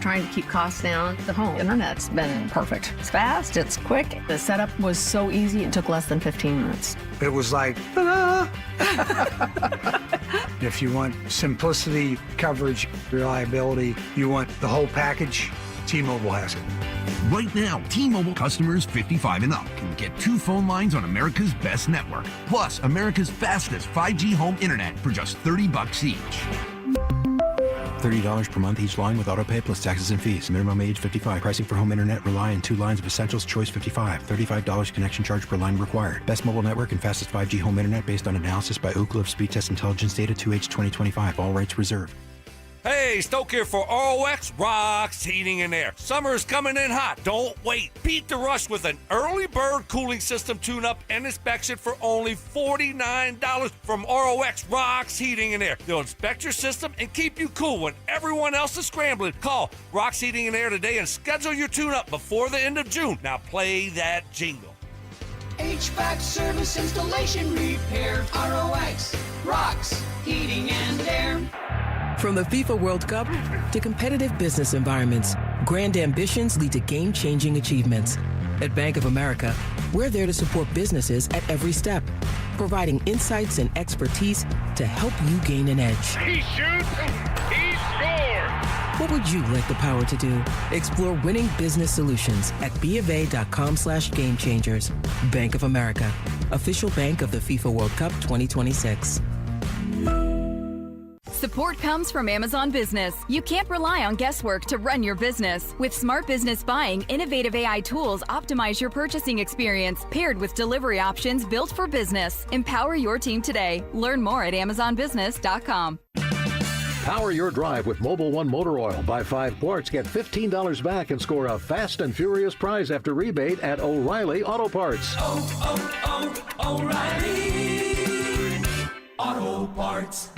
trying to keep costs down. The home internet's been perfect. It's fast, it's quick. The setup was so easy, it took less than 15 minutes. It was like, ta-da! If you want simplicity, coverage, reliability, you want the whole package, T-Mobile has it. Right now, T-Mobile customers 55 and up can get 2 phone lines on America's best network, plus America's fastest 5G home internet for just $30 each. $30 per month each line with autopay plus taxes and fees. Minimum age 55. Pricing for home internet rely on 2 lines of Essentials Choice 55. $35 connection charge per line required. Best mobile network and fastest 5G home internet based on analysis by Ookla of Speed Test Intelligence data 2H 2025. All rights reserved. Hey, Stoke here for ROX Rocks Heating and Air. Summer's coming in hot. Don't wait. Beat the rush with an early bird cooling system tune-up and inspection for only $49 from ROX Rocks Heating and Air. They'll inspect your system and keep you cool when everyone else is scrambling. Call Rocks Heating and Air today and schedule your tune-up before the end of June. Now play that jingle. HVAC service, installation, repair, ROX, Rocks, Heating and Air. From the FIFA World Cup to competitive business environments, grand ambitions lead to game-changing achievements. At Bank of America, we're there to support businesses at every step, providing insights and expertise to help you gain an edge. He shoots, he scores! What would you like the power to do? Explore winning business solutions at BofA.com/gamechangers. Bank of America, official bank of the FIFA World Cup 2026. Support comes from Amazon Business. You can't rely on guesswork to run your business. With Smart Business Buying, innovative AI tools optimize your purchasing experience, paired with delivery options built for business. Empower your team today. Learn more at amazonbusiness.com. Power your drive with Mobil 1 motor oil. Buy 5 quarts, get $15 back, and score a fast and furious prize after rebate at O'Reilly Auto Parts. O'Reilly Auto Parts.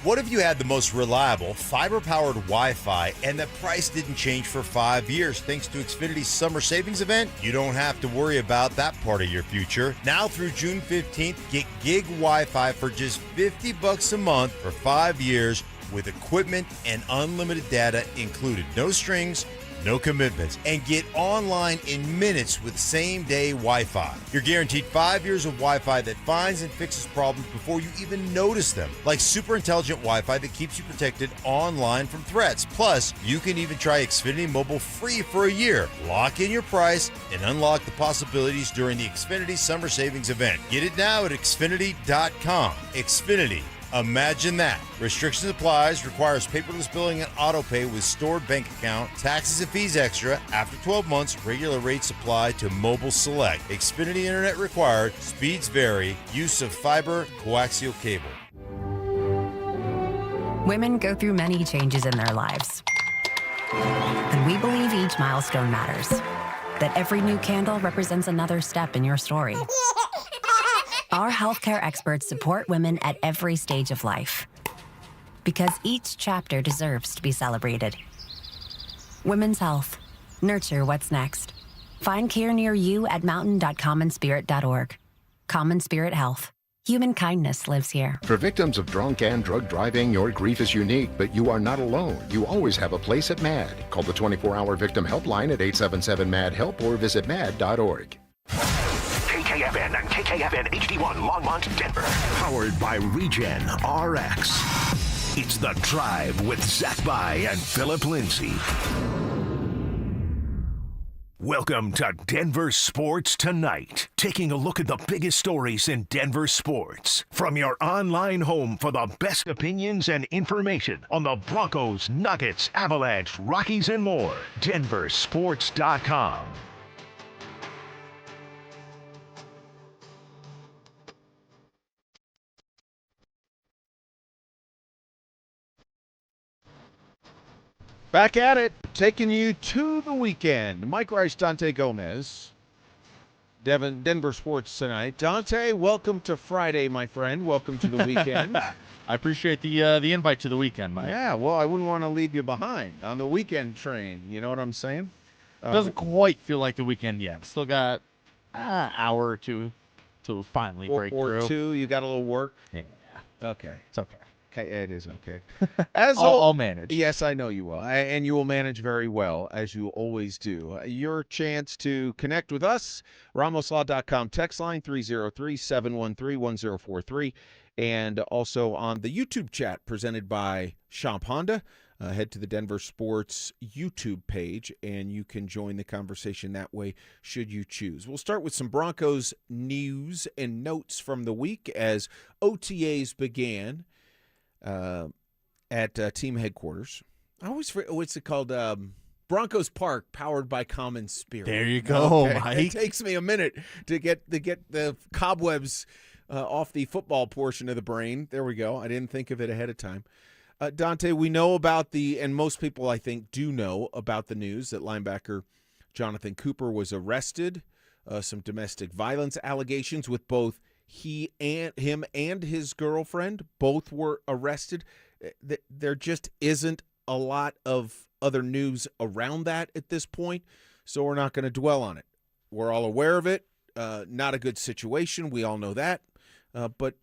What if you had the most reliable, fiber-powered Wi-Fi and the price didn't change for 5 years? Thanks to Xfinity's summer savings event, you don't have to worry about that part of your future. Now through June 15th, get gig Wi-Fi for just $50 a month for 5 years with equipment and unlimited data included. No strings, no commitments, and get online in minutes with same-day Wi-Fi. You're guaranteed 5 years of Wi-Fi that finds and fixes problems before you even notice them, like super intelligent Wi-Fi that keeps you protected online from threats. Plus, you can even try Xfinity Mobile free for a year. Lock in your price and unlock the possibilities during the Xfinity Summer Savings event. Get it now at Xfinity.com. Xfinity. Imagine that. Restrictions applies, requires paperless billing and auto pay with stored bank account, taxes and fees extra. After 12 months, regular rates apply to Mobile Select. Xfinity Internet required, speeds vary, use of fiber, coaxial cable. Women go through many changes in their lives. And we believe each milestone matters. That every new candle represents another step in your story. Our healthcare experts support women at every stage of life because each chapter deserves to be celebrated. Women's health. Nurture what's next. Find care near you at mountain.commonspirit.org. Common Spirit Health. Human kindness lives here. For victims of drunk and drug driving, your grief is unique, but you are not alone. You always have a place at MAD. Call the 24-hour victim helpline at 877-MAD-HELP or visit mad.org. KKFN and KKFN HD1 Longmont, Denver. Powered by Regen RX. It's The Drive with Zach By and Philip Lindsay. Welcome to Denver Sports Tonight. Taking a look at the biggest stories in Denver sports. From your online home for the best opinions and information on the Broncos, Nuggets, Avalanche, Rockies, and more. DenverSports.com. Back at it, taking you to the weekend. Mike Rice, Dante Gomez, Denver Sports Tonight. Dante, welcome to Friday, my friend. Welcome to the weekend. I appreciate the invite to the weekend, Mike. Yeah, well, I wouldn't want to leave you behind on the weekend train. You know what I'm saying? Doesn't quite feel like the weekend yet. Still got an hour or two to finally break through. Or two. You got a little work? Yeah. Okay. It's okay. Okay, it is okay. As I'll manage. Yes, I know you will. And you will manage very well, as you always do. Your chance to connect with us, ramoslaw.com text line 303-713-1043, and also on the YouTube chat presented by Champ Honda. Head to the Denver Sports YouTube page, and you can join the conversation that way should you choose. We'll start with some Broncos news and notes from the week as OTAs began at team headquarters. I always forget, what's it called? Broncos Park, powered by Common Spirit. There you go, Mike. It takes me a minute to get the cobwebs off the football portion of the brain. There we go. I didn't think of it ahead of time. Dante, we know about and most people I think do know about the news that linebacker Jonathan Cooper was arrested. Some domestic violence allegations with both him and his girlfriend. Both were arrested. There just isn't a lot of other news around that at this point, so we're not going to dwell on it. We're all aware of it. Not a good situation. We all know that. But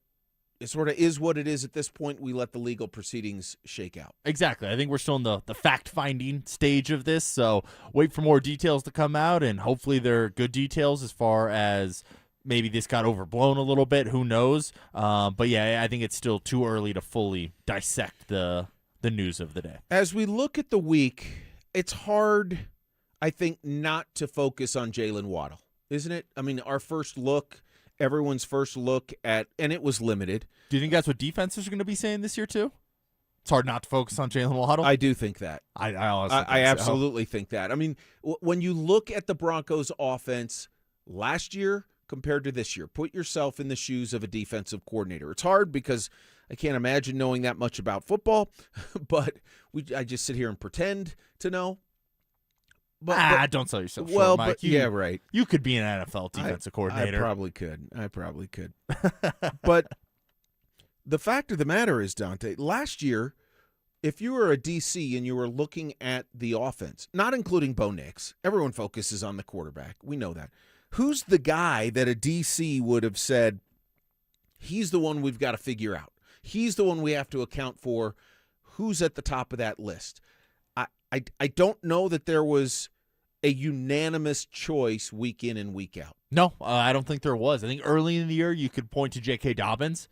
it sort of is what it is at this point. We let the legal proceedings shake out. Exactly. I think we're still in the fact-finding stage of this, so wait for more details to come out, and hopefully they're good details as far as maybe this got overblown a little bit. Who knows? But, yeah, I think it's still too early to fully dissect the news of the day. As we look at the week, it's hard, I think, not to focus on Jalen Waddle, isn't it? I mean, our first look, everyone's first look at, and it was limited. Do you think that's what defenses are going to be saying this year too? It's hard not to focus on Jalen Waddle. I do think that. I honestly think I absolutely think that. I mean, when you look at the Broncos offense last year compared to this year, put yourself in the shoes of a defensive coordinator. It's hard because I can't imagine knowing that much about football, but I just sit here and pretend to know. But don't sell yourself short, Mike. Yeah, right. You could be an NFL defensive coordinator. I probably could. But the fact of the matter is, Dante, last year, if you were a DC and you were looking at the offense, not including Bo Nix, everyone focuses on the quarterback. We know that. Who's the guy that a DC would have said, he's the one we've got to figure out? He's the one we have to account for. Who's at the top of that list? I don't know that there was a unanimous choice week in and week out. No, I don't think there was. I think early in the year you could point to J.K. Dobbins.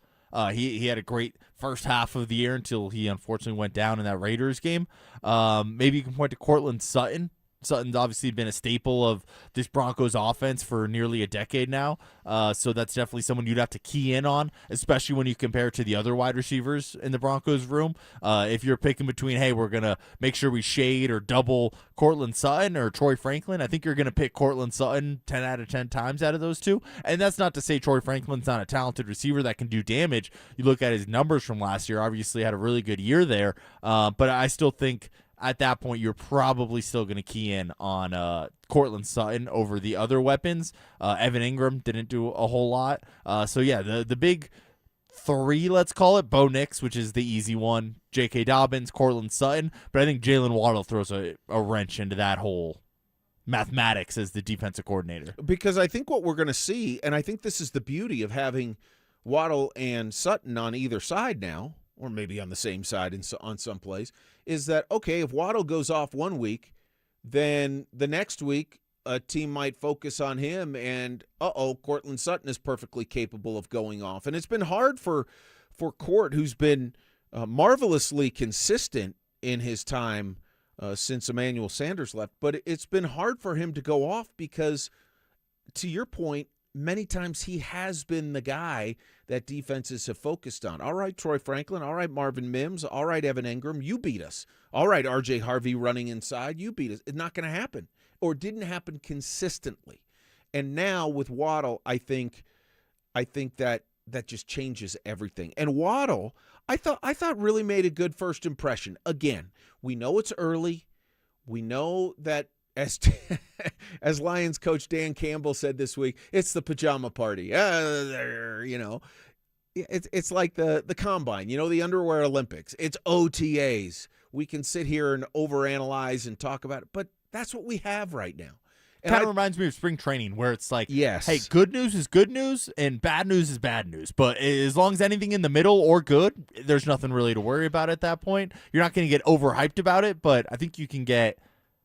He had a great first half of the year until he unfortunately went down in that Raiders game. Maybe you can point to Courtland Sutton. Sutton's obviously been a staple of this Broncos offense for nearly a decade now. So that's definitely someone you'd have to key in on, especially when you compare it to the other wide receivers in the Broncos room. If you're picking between, hey, we're going to make sure we shade or double Courtland Sutton or Troy Franklin, I think you're going to pick Courtland Sutton 10 out of 10 times out of those two. And that's not to say Troy Franklin's not a talented receiver that can do damage. You look at his numbers from last year, obviously had a really good year there. But I still think at that point, you're probably still going to key in on Courtland Sutton over the other weapons. Evan Ingram didn't do a whole lot. So, yeah, the big three, let's call it, Bo Nix, which is the easy one, J.K. Dobbins, Courtland Sutton. But I think Jalen Waddle throws a wrench into that whole mathematics as the defensive coordinator. Because I think what we're going to see, and I think this is the beauty of having Waddle and Sutton on either side now, or maybe on the same side on some plays, is that, okay, if Waddle goes off one week, then the next week a team might focus on him, and, Courtland Sutton is perfectly capable of going off. And it's been hard for Court, who's been marvelously consistent in his time since Emmanuel Sanders left, but it's been hard for him to go off because, to your point, many times he has been the guy that defenses have focused on. All right, Troy Franklin. All right, Marvin Mims. All right, Evan Ingram. You beat us. All right, R.J. Harvey running inside. You beat us. It's not going to happen, or didn't happen consistently. And now with Waddle, I think that just changes everything. And Waddle, I thought really made a good first impression. Again, we know it's early. We know that as Lions coach Dan Campbell said this week, it's the pajama party. It's like the combine, the underwear Olympics. It's OTAs. We can sit here and overanalyze and talk about it, but that's what we have right now. Kind of reminds me of spring training where it's like, yes, hey, good news is good news and bad news is bad news. But as long as anything in the middle or good, there's nothing really to worry about at that point. You're not going to get overhyped about it, but I think you can get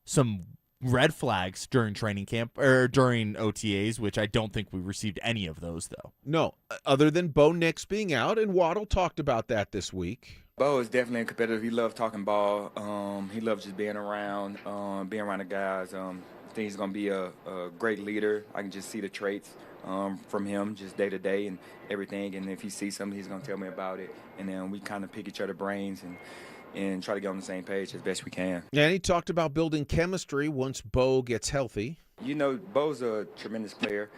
some red flags during training camp or during OTAs, which I don't think we received any of those, though. No, other than Bo Nix being out, and Waddle talked about that this week. Bo is definitely a competitor. He loves talking ball. He loves just being around the guys. I think he's going to be a great leader. I can just see the traits from him just day to day and everything. And if he sees something, he's going to tell me about it. And then we kind of pick each other's brains and try to get on the same page as best we can. Yeah, and he talked about building chemistry once Bo gets healthy. You know, Bo's a tremendous player.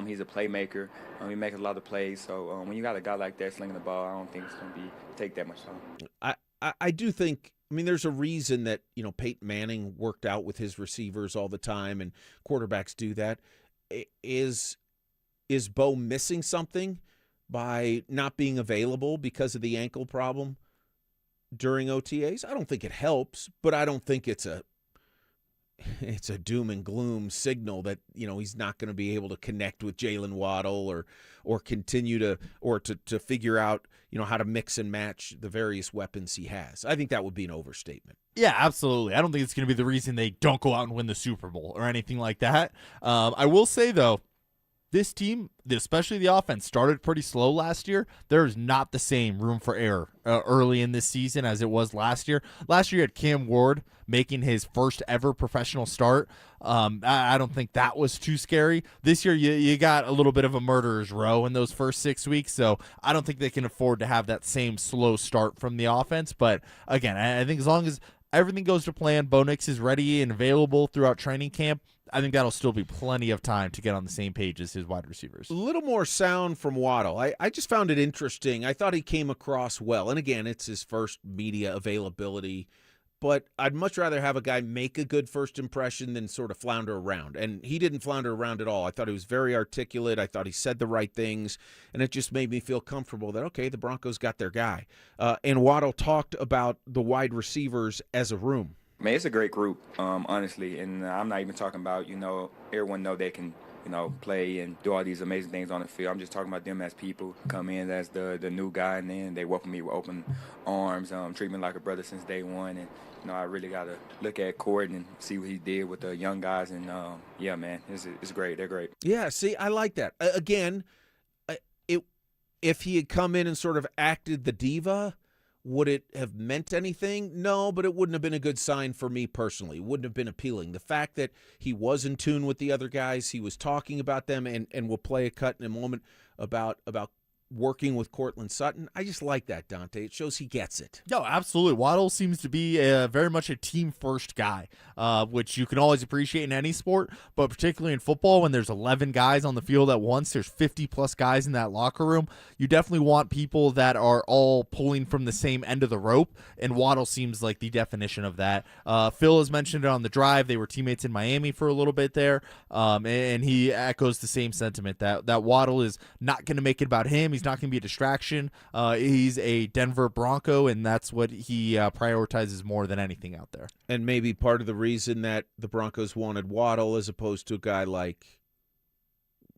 He's a playmaker. He makes a lot of plays. So when you got a guy like that slinging the ball, I don't think it's going to take that much time. I do think, I mean, there's a reason that, Peyton Manning worked out with his receivers all the time, and quarterbacks do that. Is Bo missing something by not being available because of the ankle problem during OTAs? I don't think it helps, but I don't think it's a doom and gloom signal that, he's not going to be able to connect with Jalen Waddle or continue to figure out, how to mix and match the various weapons he has. I think that would be an overstatement. Yeah, absolutely. I don't think it's going to be the reason they don't go out and win the Super Bowl or anything like that. I will say, though, this team, especially the offense, started pretty slow last year. There's not the same room for error early in this season as it was last year. Last year you had Cam Ward making his first ever professional start. I don't think that was too scary. This year you got a little bit of a murderer's row in those first 6 weeks, so I don't think they can afford to have that same slow start from the offense. But again, I think as long as everything goes to plan, Bo Nix is ready and available throughout training camp, I think that'll still be plenty of time to get on the same page as his wide receivers. A little more sound from Waddle. I just found it interesting. I thought he came across well. And again, it's his first media availability. But I'd much rather have a guy make a good first impression than sort of flounder around. And he didn't flounder around at all. I thought he was very articulate. I thought he said the right things. And it just made me feel comfortable that, okay, the Broncos got their guy. And Waddle talked about the wide receivers as a room. Man, it's a great group, honestly, and I'm not even talking about, everyone know they can, play and do all these amazing things on the field. I'm just talking about them as people, come in as the new guy, and then they welcome me with open arms, treat me like a brother since day one, and, I really got to look at Corden and see what he did with the young guys, and, yeah, man, it's great. They're great. Yeah, see, I like that. Again, if he had come in and sort of acted the diva, would it have meant anything? No, but it wouldn't have been a good sign for me personally. It wouldn't have been appealing. The fact that he was in tune with the other guys, he was talking about them, and we'll play a cut in a moment about working with Courtland Sutton. I just like that, Dante. It shows he gets it. No, absolutely. Waddle seems to be very much a team-first guy, which you can always appreciate in any sport, but particularly in football when there's 11 guys on the field at once, there's 50-plus guys in that locker room. You definitely want people that are all pulling from the same end of the rope, and Waddle seems like the definition of that. Phil has mentioned it on the drive. They were teammates in Miami for a little bit there, and he echoes the same sentiment that Waddle is not going to make it about him. He's not going to be a distraction. He's a Denver Bronco, and that's what he prioritizes more than anything out there. And maybe part of the reason that the Broncos wanted Waddle as opposed to a guy like,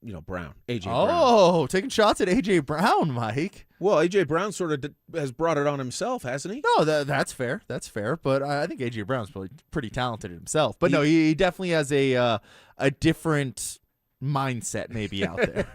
Brown, A.J. Brown. Oh, taking shots at A.J. Brown, Mike. Well, A.J. Brown sort of has brought it on himself, hasn't he? No, that's fair. That's fair. But I think A.J. Brown's pretty talented himself. But no, he definitely has a different mindset maybe out there.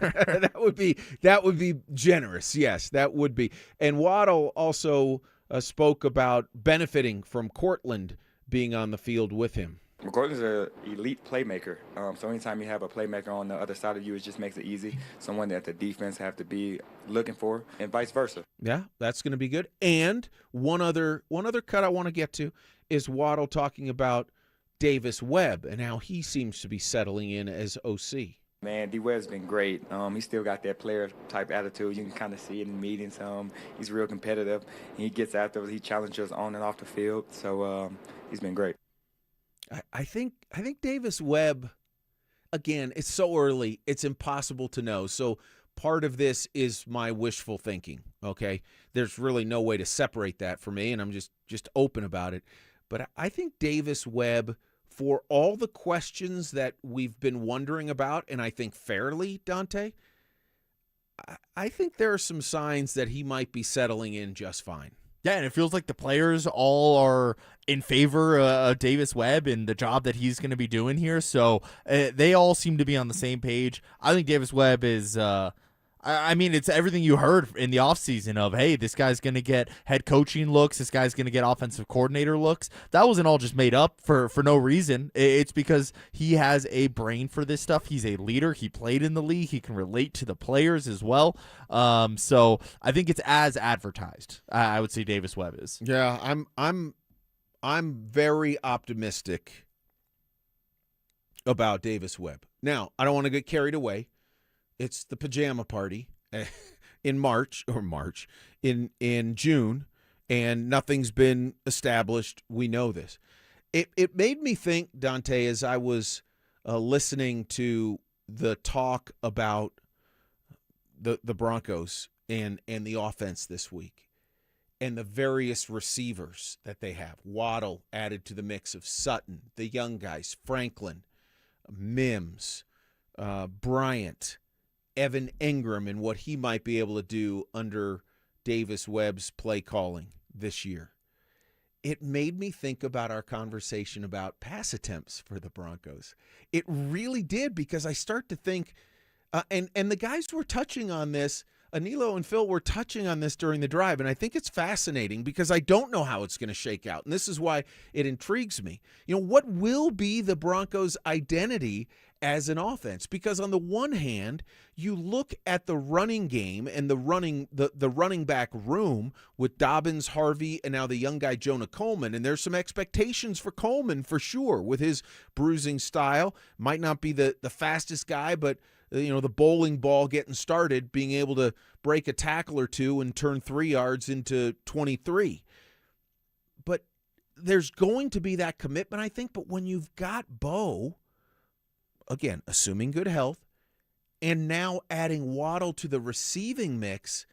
that would be generous. Yes, that would be. And Waddle also spoke about benefiting from Courtland being on the field with him. Courtland's an elite playmaker. So anytime you have a playmaker on the other side of you, it just makes it easy. Someone that the defense have to be looking for, and vice versa. Yeah, that's going to be good. And one other cut I want to get to is Waddle talking about Davis Webb and how he seems to be settling in as OC. Man, D-Webb's been great. He's still got that player-type attitude. You can kind of see it in meetings. He's real competitive. He gets after it. He challenges on and off the field. So he's been great. I think Davis Webb, again, it's so early, it's impossible to know. So part of this is my wishful thinking, okay? There's really no way to separate that for me, and I'm just open about it. But I think Davis Webb for all the questions that we've been wondering about, and I think fairly, Dante, I think there are some signs that he might be settling in just fine. Yeah, and it feels like the players all are in favor of Davis Webb and the job that he's going to be doing here. So they all seem to be on the same page. I think Davis Webb is it's everything you heard in the offseason of, hey, this guy's going to get head coaching looks. This guy's going to get offensive coordinator looks. That wasn't all just made up for no reason. It's because he has a brain for this stuff. He's a leader. He played in the league. He can relate to the players as well. So I think it's as advertised. I would say Davis Webb is. Yeah, I'm very optimistic about Davis Webb. Now, I don't want to get carried away. It's the pajama party in June, and nothing's been established. We know this. It made me think, Dante, as I was listening to the talk about the Broncos and the offense this week and the various receivers that they have. Waddle added to the mix of Sutton, the young guys, Franklin, Mims, Bryant, Evan Ingram, and what he might be able to do under Davis Webb's play calling this year. It made me think about our conversation about pass attempts for the Broncos. It really did, because I start to think, and the guys were touching on this, Anilo and Phil were touching on this during the drive, and I think it's fascinating because I don't know how it's going to shake out, and this is why it intrigues me. What will be the Broncos' identity as an offense? Because on the one hand, you look at the running game and the running back room with Dobbins, Harvey, and now the young guy Jonah Coleman, and there's some expectations for Coleman for sure with his bruising style. Might not be the fastest guy, but the bowling ball getting started, being able to break a tackle or two and turn 3 yards into 23. But there's going to be that commitment, I think. But when you've got Bo, again, assuming good health, and now adding Waddle to the receiving mix,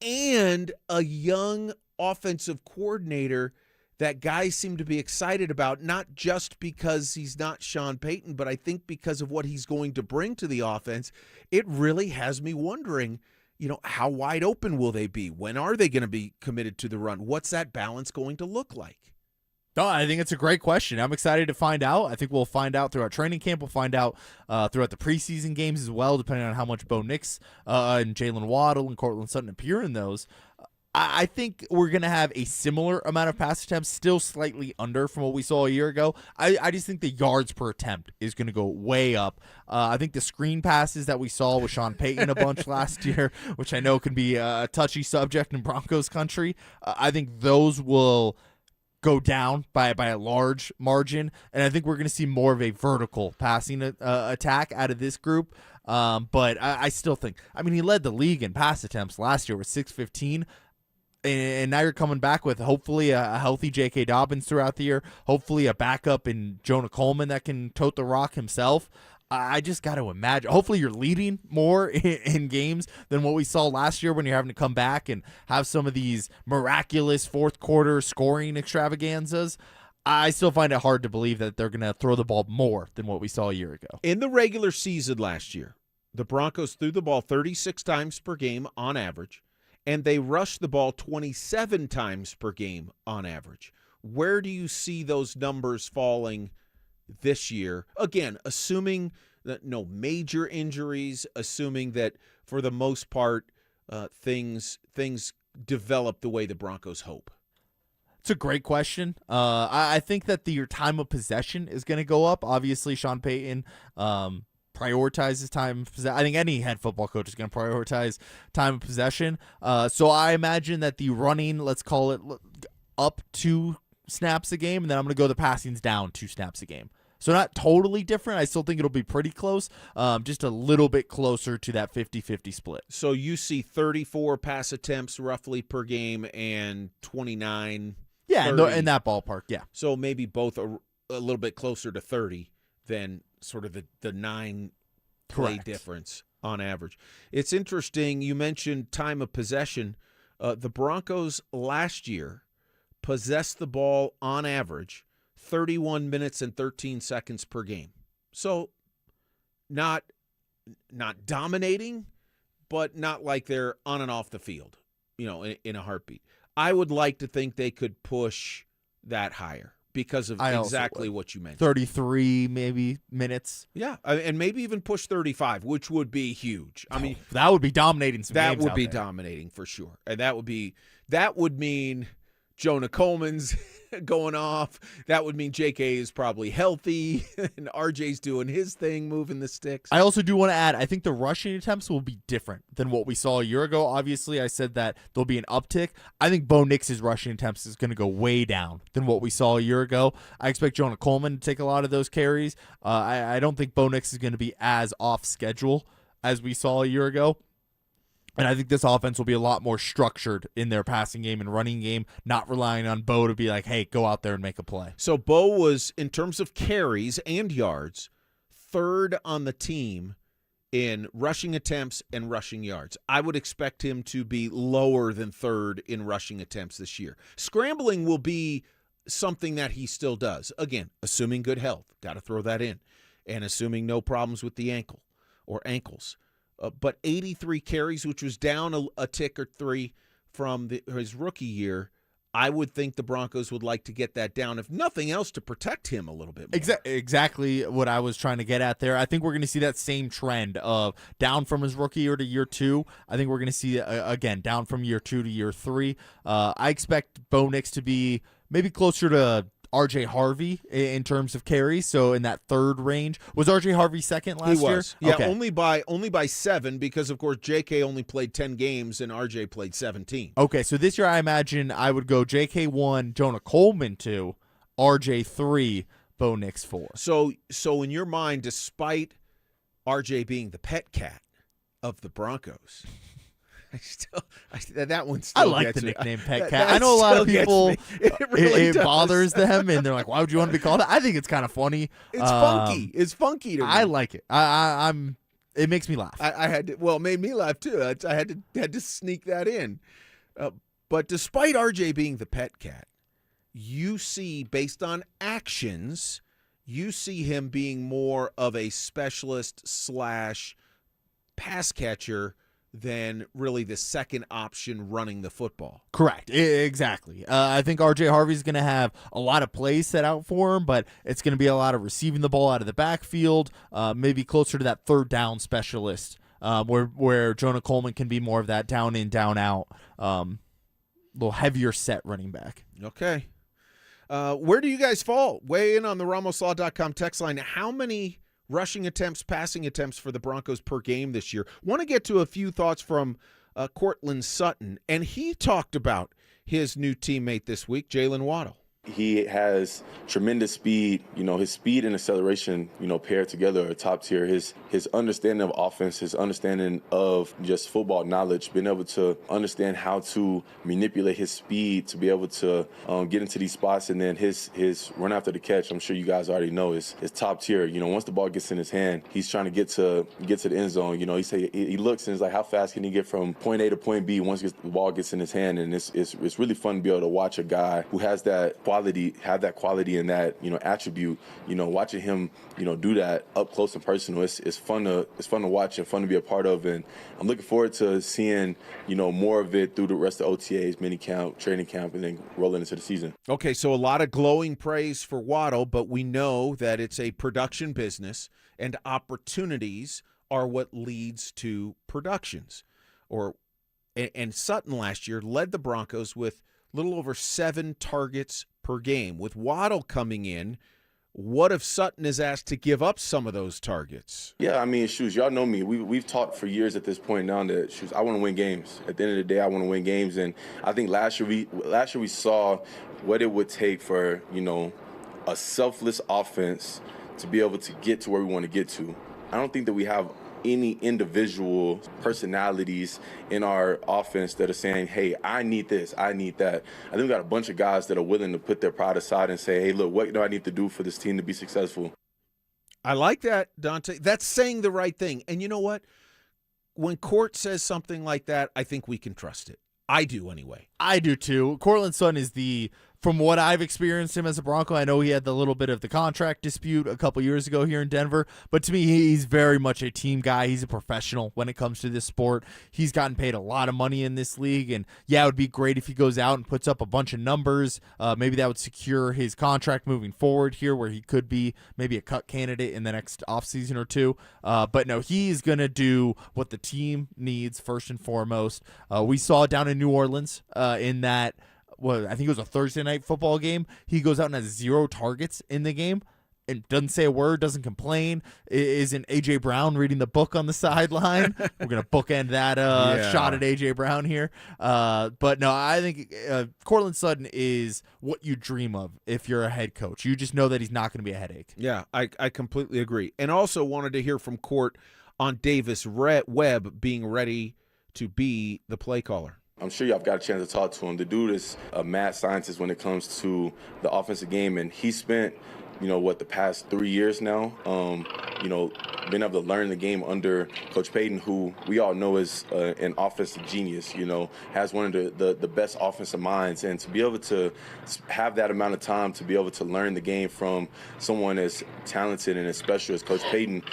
and a young offensive coordinator that guys seem to be excited about, not just because he's not Sean Payton, but I think because of what he's going to bring to the offense, it really has me wondering, how wide open will they be? When are they going to be committed to the run? What's that balance going to look like? No, I think it's a great question. I'm excited to find out. I think we'll find out throughout training camp. We'll find out throughout the preseason games as well, depending on how much Bo Nix and Jalen Waddle and Cortland Sutton appear in those. I think we're going to have a similar amount of pass attempts, still slightly under from what we saw a year ago. I just think the yards per attempt is going to go way up. I think the screen passes that we saw with Sean Payton a bunch last year, which I know can be a touchy subject in Broncos country, I think those will go down by a large margin, and I think we're going to see more of a vertical passing attack out of this group. But I still think, he led the league in pass attempts last year with 615. And now you're coming back with hopefully a healthy J.K. Dobbins throughout the year, hopefully a backup in Jonah Coleman that can tote the rock himself. I just got to imagine. Hopefully you're leading more in games than what we saw last year when you're having to come back and have some of these miraculous fourth quarter scoring extravaganzas. I still find it hard to believe that they're going to throw the ball more than what we saw a year ago. In the regular season last year, the Broncos threw the ball 36 times per game on average, and they rushed the ball 27 times per game on average. Where do you see those numbers falling this year? Again, assuming that no major injuries, assuming that for the most part things develop the way the Broncos hope. It's a great question. I think that your time of possession is going to go up. Obviously, Sean Payton prioritizes time of possession. I think any head football coach is going to prioritize time of possession. So I imagine that the running, let's call it up 2 snaps a game, and then I'm going to go the passing's down 2 snaps a game. So not totally different. I still think it'll be pretty close, just a little bit closer to that 50-50 split. So you see 34 pass attempts roughly per game and 29. Yeah, in that ballpark, yeah. So maybe both a little bit closer to 30 than sort of the 9 play difference on average. It's interesting. You mentioned time of possession. The Broncos last year possessed the ball on average 31 minutes and 13 seconds per game. So not dominating, but not like they're on and off the field, in a heartbeat. I would like to think they could push that higher because of exactly what you mentioned. 33 maybe minutes. Yeah, and maybe even push 35, which would be huge. I mean, that would be dominating some games. That would be there. dominating for sure. And that would mean Jonah Coleman's going off. That would mean JK is probably healthy and RJ's doing his thing, moving the sticks. I also do want to add, I think the rushing attempts will be different than what we saw a year ago. Obviously, I said that there'll be an uptick. I think Bo Nix's rushing attempts is going to go way down than what we saw a year ago. I expect Jonah Coleman to take a lot of those carries. I don't think Bo Nix is going to be as off schedule as we saw a year ago. And I think this offense will be a lot more structured in their passing game and running game, not relying on Bo to be like, hey, go out there and make a play. So Bo was, in terms of carries and yards, third on the team in rushing attempts and rushing yards. I would expect him to be lower than third in rushing attempts this year. Scrambling will be something that he still does. Again, assuming good health. Got to throw that in. And assuming no problems with the ankle or ankles. But 83 carries, which was down a tick or three from his rookie year, I would think the Broncos would like to get that down, if nothing else, to protect him a little bit more. Exactly what I was trying to get at there. I think we're going to see that same trend of down from his rookie year to year 2. I think we're going to see, again, down from year 2 to year 3. I expect Bo Nix to be maybe closer to RJ Harvey in terms of carries, so in that third range. Was RJ Harvey second last year? He was. Yeah, okay. only by 7, because of course JK only played 10 games and RJ played 17. Okay, so this year I imagine I would go JK 1, Jonah Coleman 2, RJ 3, Bo Nix 4. So in your mind, despite RJ being the pet cat of the Broncos, that one still I like gets the me. nickname Pet Cat. I know a lot of people, it bothers them, and they're like, why would you want to be called that? I think it's kind of funny. It's funky. It's funky to me. I like it. It makes me laugh. I had to, it made me laugh too. I had to sneak that in. But despite RJ being the pet cat, you see, based on actions, you see him being more of a specialist / pass catcher than really the second option running the football. Correct. Exactly. I think RJ Harvey's going to have a lot of plays set out for him, but it's going to be a lot of receiving the ball out of the backfield, maybe closer to that third down specialist, where Jonah Coleman can be more of that down in, down out, little heavier set running back. Okay. Where do you guys fall? Weigh in on the RamosLaw.com text line. How many rushing attempts, passing attempts for the Broncos per game this year? Want to get to a few thoughts from Courtland Sutton, and he talked about his new teammate this week, Jalen Waddle. He has tremendous speed. His speed and acceleration, paired together are top tier. His understanding of offense, his understanding of just football knowledge, being able to understand how to manipulate his speed to be able to get into these spots, and then his run after the catch, I'm sure you guys already know, is top tier. Once the ball gets in his hand, he's trying to get to the end zone. He looks and is like, how fast can he get from point A to point B once the ball gets in his hand? And it's really fun to be able to watch a guy who has that quality and that attribute, watching him do that up close and personal. It's fun to watch and fun to be a part of, and I'm looking forward to seeing more of it through the rest of OTAs, mini camp, training camp, and then rolling into the season. Okay, so a lot of glowing praise for Waddle, but we know that it's a production business, and opportunities are what leads to productions. And Sutton last year led the Broncos with little over 7 targets per game. With Waddle coming in, what if Sutton is asked to give up some of those targets? Yeah, y'all know me. We've talked for years at this point now that, I want to win games. At the end of the day, I want to win games. And I think last year we saw what it would take for, a selfless offense to be able to get to where we want to get to. I don't think that we have any individual personalities in our offense that are saying, hey, I need this, I need that. I think we got a bunch of guys that are willing to put their pride aside and say, hey, look, what do I need to do for this team to be successful? I like that, Dante. That's saying the right thing. And you know what? When Court says something like that, I think we can trust it. I do anyway. I do too. Cortland Sutton is from what I've experienced him as a Bronco, I know he had the little bit of the contract dispute a couple years ago here in Denver, but to me, he's very much a team guy. He's a professional when it comes to this sport. He's gotten paid a lot of money in this league, and yeah, it would be great if he goes out and puts up a bunch of numbers. Maybe that would secure his contract moving forward here, where he could be maybe a cut candidate in the next offseason or two. But no, he's going to do what the team needs first and foremost. We saw down in New Orleans in that, I think it was a Thursday night football game. He goes out and has 0 targets in the game and doesn't say a word, doesn't complain. Isn't A.J. Brown reading the book on the sideline? We're going to bookend that shot at A.J. Brown here. But no, I think Cortland Sutton is what you dream of if you're a head coach. You just know that he's not going to be a headache. Yeah, I completely agree. And also wanted to hear from Court on Davis Webb being ready to be the play caller. I'm sure y'all got a chance to talk to him. The dude is a mad scientist when it comes to the offensive game, and he spent, the past 3 years now, being able to learn the game under Coach Payton, who we all know is an offensive genius, has one of the best offensive minds. And to be able to have that amount of time to be able to learn the game from someone as talented and as special as Coach Payton,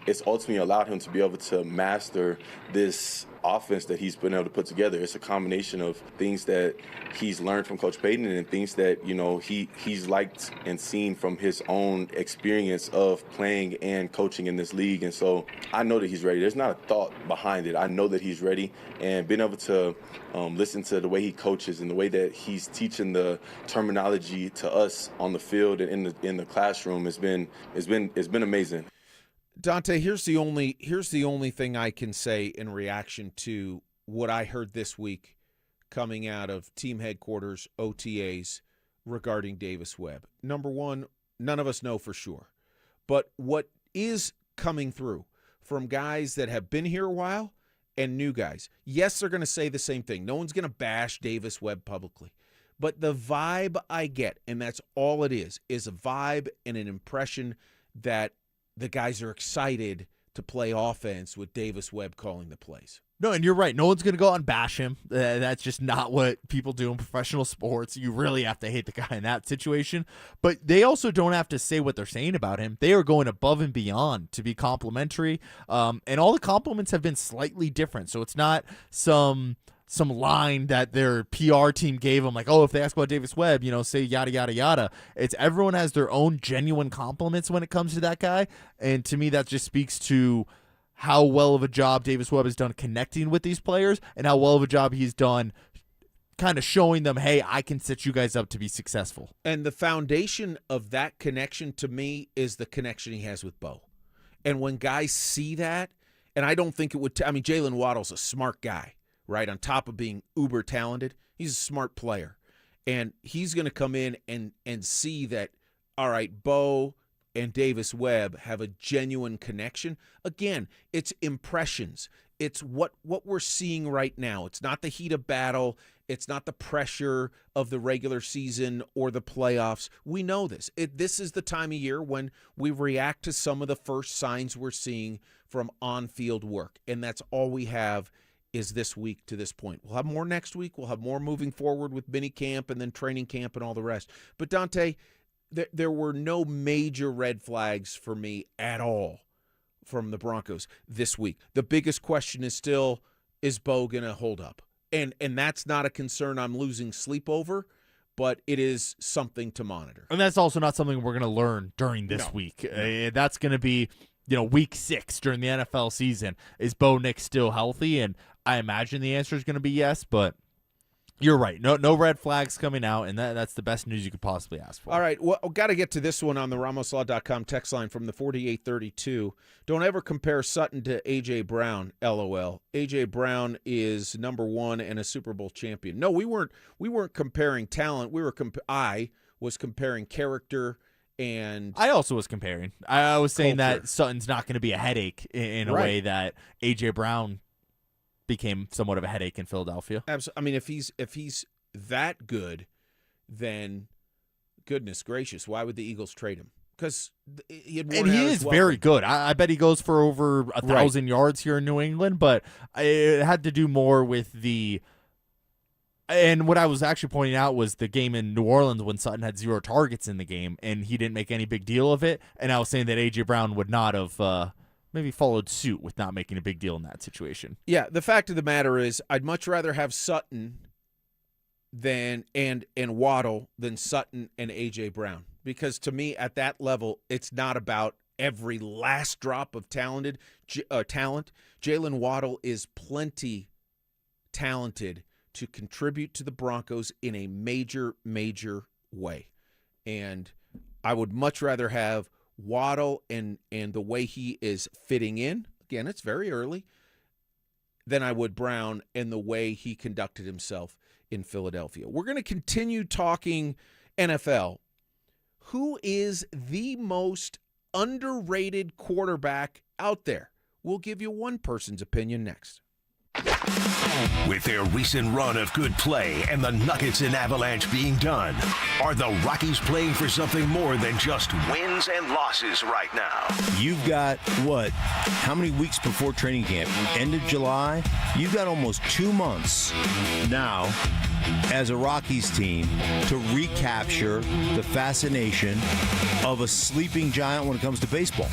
it's ultimately allowed him to be able to master this offense that he's been able to put together. It's a combination of things that he's learned from Coach Payton and things that, he's liked and seen from his own experience of playing and coaching in this league. And so I know that he's ready. There's not a thought behind it. I know that he's ready, and being able to listen to the way he coaches and the way that he's teaching the terminology to us on the field and in the classroom has been amazing. Dante, here's the only thing I can say in reaction to what I heard this week coming out of team headquarters, OTAs, regarding Davis Webb. Number one, none of us know for sure. But what is coming through from guys that have been here a while and new guys, yes, they're going to say the same thing. No one's going to bash Davis Webb publicly. But the vibe I get, and that's all it is a vibe and an impression that the guys are excited to play offense with Davis Webb calling the plays. No, and you're right. No one's going to go out and bash him. That's just not what people do in professional sports. You really have to hate the guy in that situation. But they also don't have to say what they're saying about him. They are going above and beyond to be complimentary. And all the compliments have been slightly different. So it's not some line that their PR team gave him, like, oh, if they ask about Davis Webb, say yada, yada, yada. It's everyone has their own genuine compliments when it comes to that guy. And to me, that just speaks to how well of a job Davis Webb has done connecting with these players and how well of a job he's done kind of showing them, hey, I can set you guys up to be successful. And the foundation of that connection to me is the connection he has with Bo. And when guys see that, and I don't think it would, Jalen Waddle's a smart guy, right? On top of being uber talented, he's a smart player. And he's going to come in and see that, all right, Bo and Davis Webb have a genuine connection. Again, it's impressions. It's what we're seeing right now. It's not the heat of battle. It's not the pressure of the regular season or the playoffs. We know this. This is the time of year when we react to some of the first signs we're seeing from on-field work. And that's all we have is this week to this point. We'll have more next week. We'll have more moving forward with mini camp and then training camp and all the rest. But Dante, there were no major red flags for me at all from the Broncos this week. The biggest question is still, is Bo going to hold up? And that's not a concern I'm losing sleep over, but it is something to monitor. And that's also not something we're going to learn during this week. No. That's going to be, week 6 during the NFL season. Is Bo Nix still healthy? And I imagine the answer is going to be yes, but you're right. No red flags coming out, and that's the best news you could possibly ask for. All right, well, got to get to this one on the RamosLaw.com text line from the 4832. Don't ever compare Sutton to A.J. Brown, LOL. A.J. Brown is number 1 and a Super Bowl champion. No, we weren't comparing talent. I was comparing character, and I also was comparing. I was saying that Sutton's not going to be a headache in a way that A.J. Brown became somewhat of a headache in Philadelphia. Absolutely. If he's that good, then goodness gracious, why would the Eagles trade him? Because he is very good. I bet he goes for over 1,000 yards here in New England, but it had to do more with the And what I was actually pointing out was the game in New Orleans when Sutton had 0 targets in the game, and he didn't make any big deal of it. And I was saying that A.J. Brown would not have maybe followed suit with not making a big deal in that situation. Yeah, the fact of the matter is I'd much rather have Sutton and Waddle than Sutton and A.J. Brown. Because to me, at that level, it's not about every last drop of talent. Jalen Waddle is plenty talented to contribute to the Broncos in a major, major way. And I would much rather have Waddle and the way he is fitting in, again, it's very early, than I would Brown and the way he conducted himself in Philadelphia. We're going to continue talking NFL. Who is the most underrated quarterback out there? We'll give you one person's opinion next. With their recent run of good play and the Nuggets and Avalanche being done, are the Rockies playing for something more than just wins and losses right now? You've got, how many weeks before training camp? End of July? You've got almost 2 months now as a Rockies team to recapture the fascination of a sleeping giant when it comes to baseball.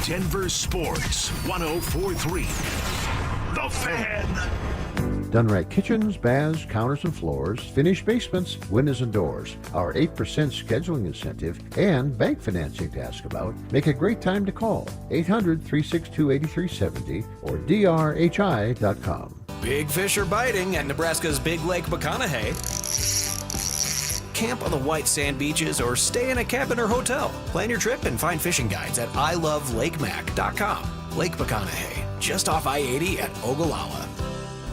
Denver Sports 104.3. The Fan. Dunrack Kitchens, Baths, Counters and Floors, Finished Basements, Windows and Doors. Our 8% scheduling incentive and bank financing to ask about make a great time to call. 800-362-8370 or drhi.com. Big fish are biting at Nebraska's Big Lake McConaughey. Camp on the white sand beaches or stay in a cabin or hotel. Plan your trip and find fishing guides at ilovelakemac.com. Lake McConaughey, just off I-80 at Ogallala.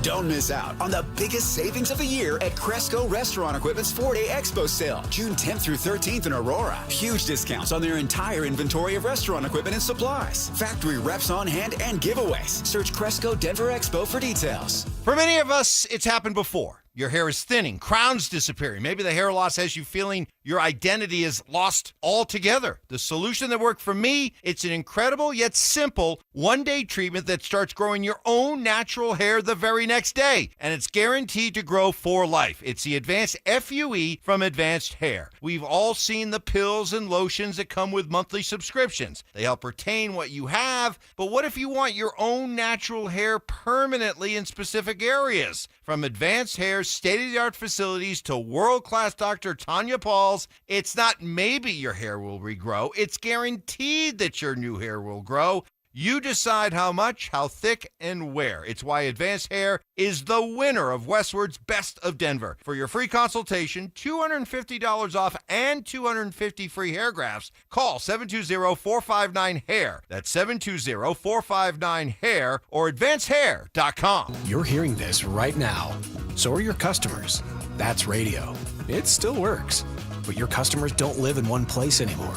Don't miss out on the biggest savings of the year at Cresco Restaurant Equipment's 4-day expo sale, June 10th through 13th in Aurora. Huge discounts on their entire inventory of restaurant equipment and supplies. Factory reps on hand and giveaways. Search Cresco Denver Expo for details. For many of us, it's happened before. Your hair is thinning, crowns disappearing. Maybe the hair loss has you feeling your identity is lost altogether. The solution that worked for me, it's an incredible yet simple one-day treatment that starts growing your own natural hair the very next day. And it's guaranteed to grow for life. It's the Advanced FUE from Advanced Hair. We've all seen the pills and lotions that come with monthly subscriptions. They help retain what you have, but what if you want your own natural hair permanently in specific areas? From Advanced Hair's state-of-the-art facilities to world-class Dr. Tanya Paul's, it's not maybe your hair will regrow, it's guaranteed that your new hair will grow. You decide how much, how thick, and where. It's why Advanced Hair is the winner of Westward's Best of Denver. For your free consultation, $250 off and 250 free hair grafts, call 720-459-HAIR. That's 720-459-HAIR or advancedhair.com. You're hearing this right now. So are your customers. That's radio. It still works. But your customers don't live in one place anymore.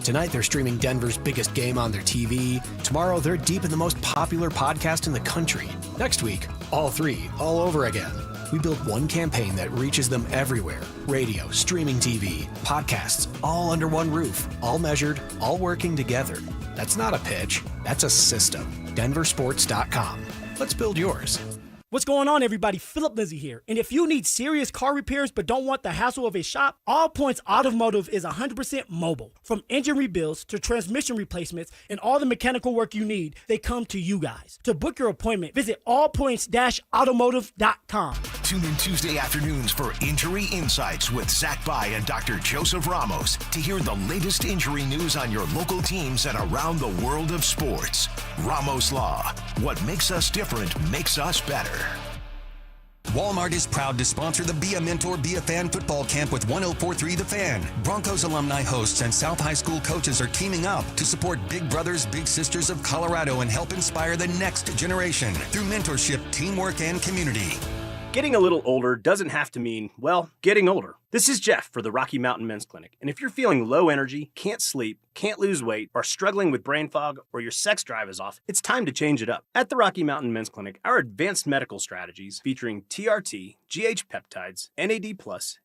Tonight, they're streaming Denver's biggest game on their TV. Tomorrow, they're deep in the most popular podcast in the country. Next week, all three, all over again. We built one campaign that reaches them everywhere. Radio, streaming TV, podcasts, all under one roof, all measured, all working together. That's not a pitch, that's a system. DenverSports.com. Let's build yours. What's going on, everybody? Philip Lindsay here. And if you need serious car repairs but don't want the hassle of a shop, All Points Automotive is 100% mobile. From engine rebuilds to transmission replacements and all the mechanical work you need, they come to you guys. To book your appointment, visit allpoints-automotive.com. Tune in Tuesday afternoons for Injury Insights with Zach Bai and Dr. Joseph Ramos to hear the latest injury news on your local teams and around the world of sports. Ramos Law. What makes us different makes us better. Walmart is proud to sponsor the Be a Mentor, Be a Fan football camp with 104.3 The Fan. Broncos alumni hosts and South High School coaches are teaming up to support Big Brothers, Big Sisters of Colorado and help inspire the next generation through mentorship, teamwork, and community. Getting a little older doesn't have to mean, well, getting older. This is Jeff for the Rocky Mountain Men's Clinic, and if you're feeling low energy, can't sleep, can't lose weight, are struggling with brain fog, or your sex drive is off, it's time to change it up. At the Rocky Mountain Men's Clinic, our advanced medical strategies featuring TRT, GH peptides, NAD+,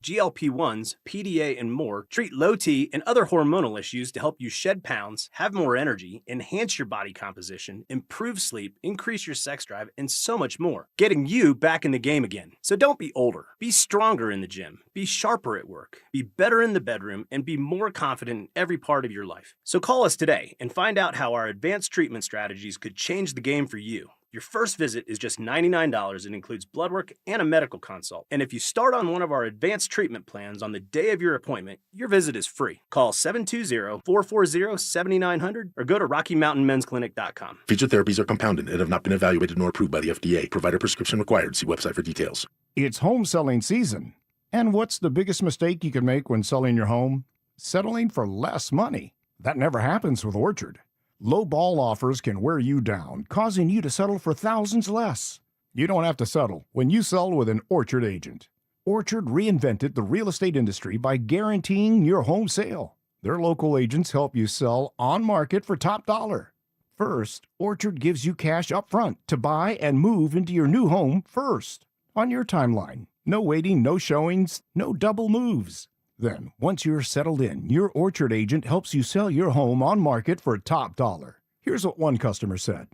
GLP-1s, PDA, and more treat low T and other hormonal issues to help you shed pounds, have more energy, enhance your body composition, improve sleep, increase your sex drive, and so much more, getting you back in the game again. So don't be older. Be stronger in the gym. Be sharper at work. Be better in the bedroom, and be more confident in every part of your life. So call us today and find out how our advanced treatment strategies could change the game for you. Your first visit is just $99 and includes blood work and a medical consult. And if you start on one of our advanced treatment plans on the day of your appointment, your visit is free. Call 720-440-7900 or go to RockyMountainMen'sClinic.com. Featured therapies are compounded and have not been evaluated nor approved by the FDA. Provider prescription required. See website for details. It's home selling season. And what's the biggest mistake you can make when selling your home? Settling for less money. That never happens with Orchard. Low ball offers can wear you down, causing you to settle for thousands less. You don't have to settle when you sell with an Orchard agent. Orchard reinvented the real estate industry by guaranteeing your home sale. Their local agents help you sell on market for top dollar. First, Orchard gives you cash up front to buy and move into your new home first, on your timeline. No waiting, no showings, no double moves. Then, once you're settled in, your Orchard agent helps you sell your home on market for top dollar. Here's what one customer said.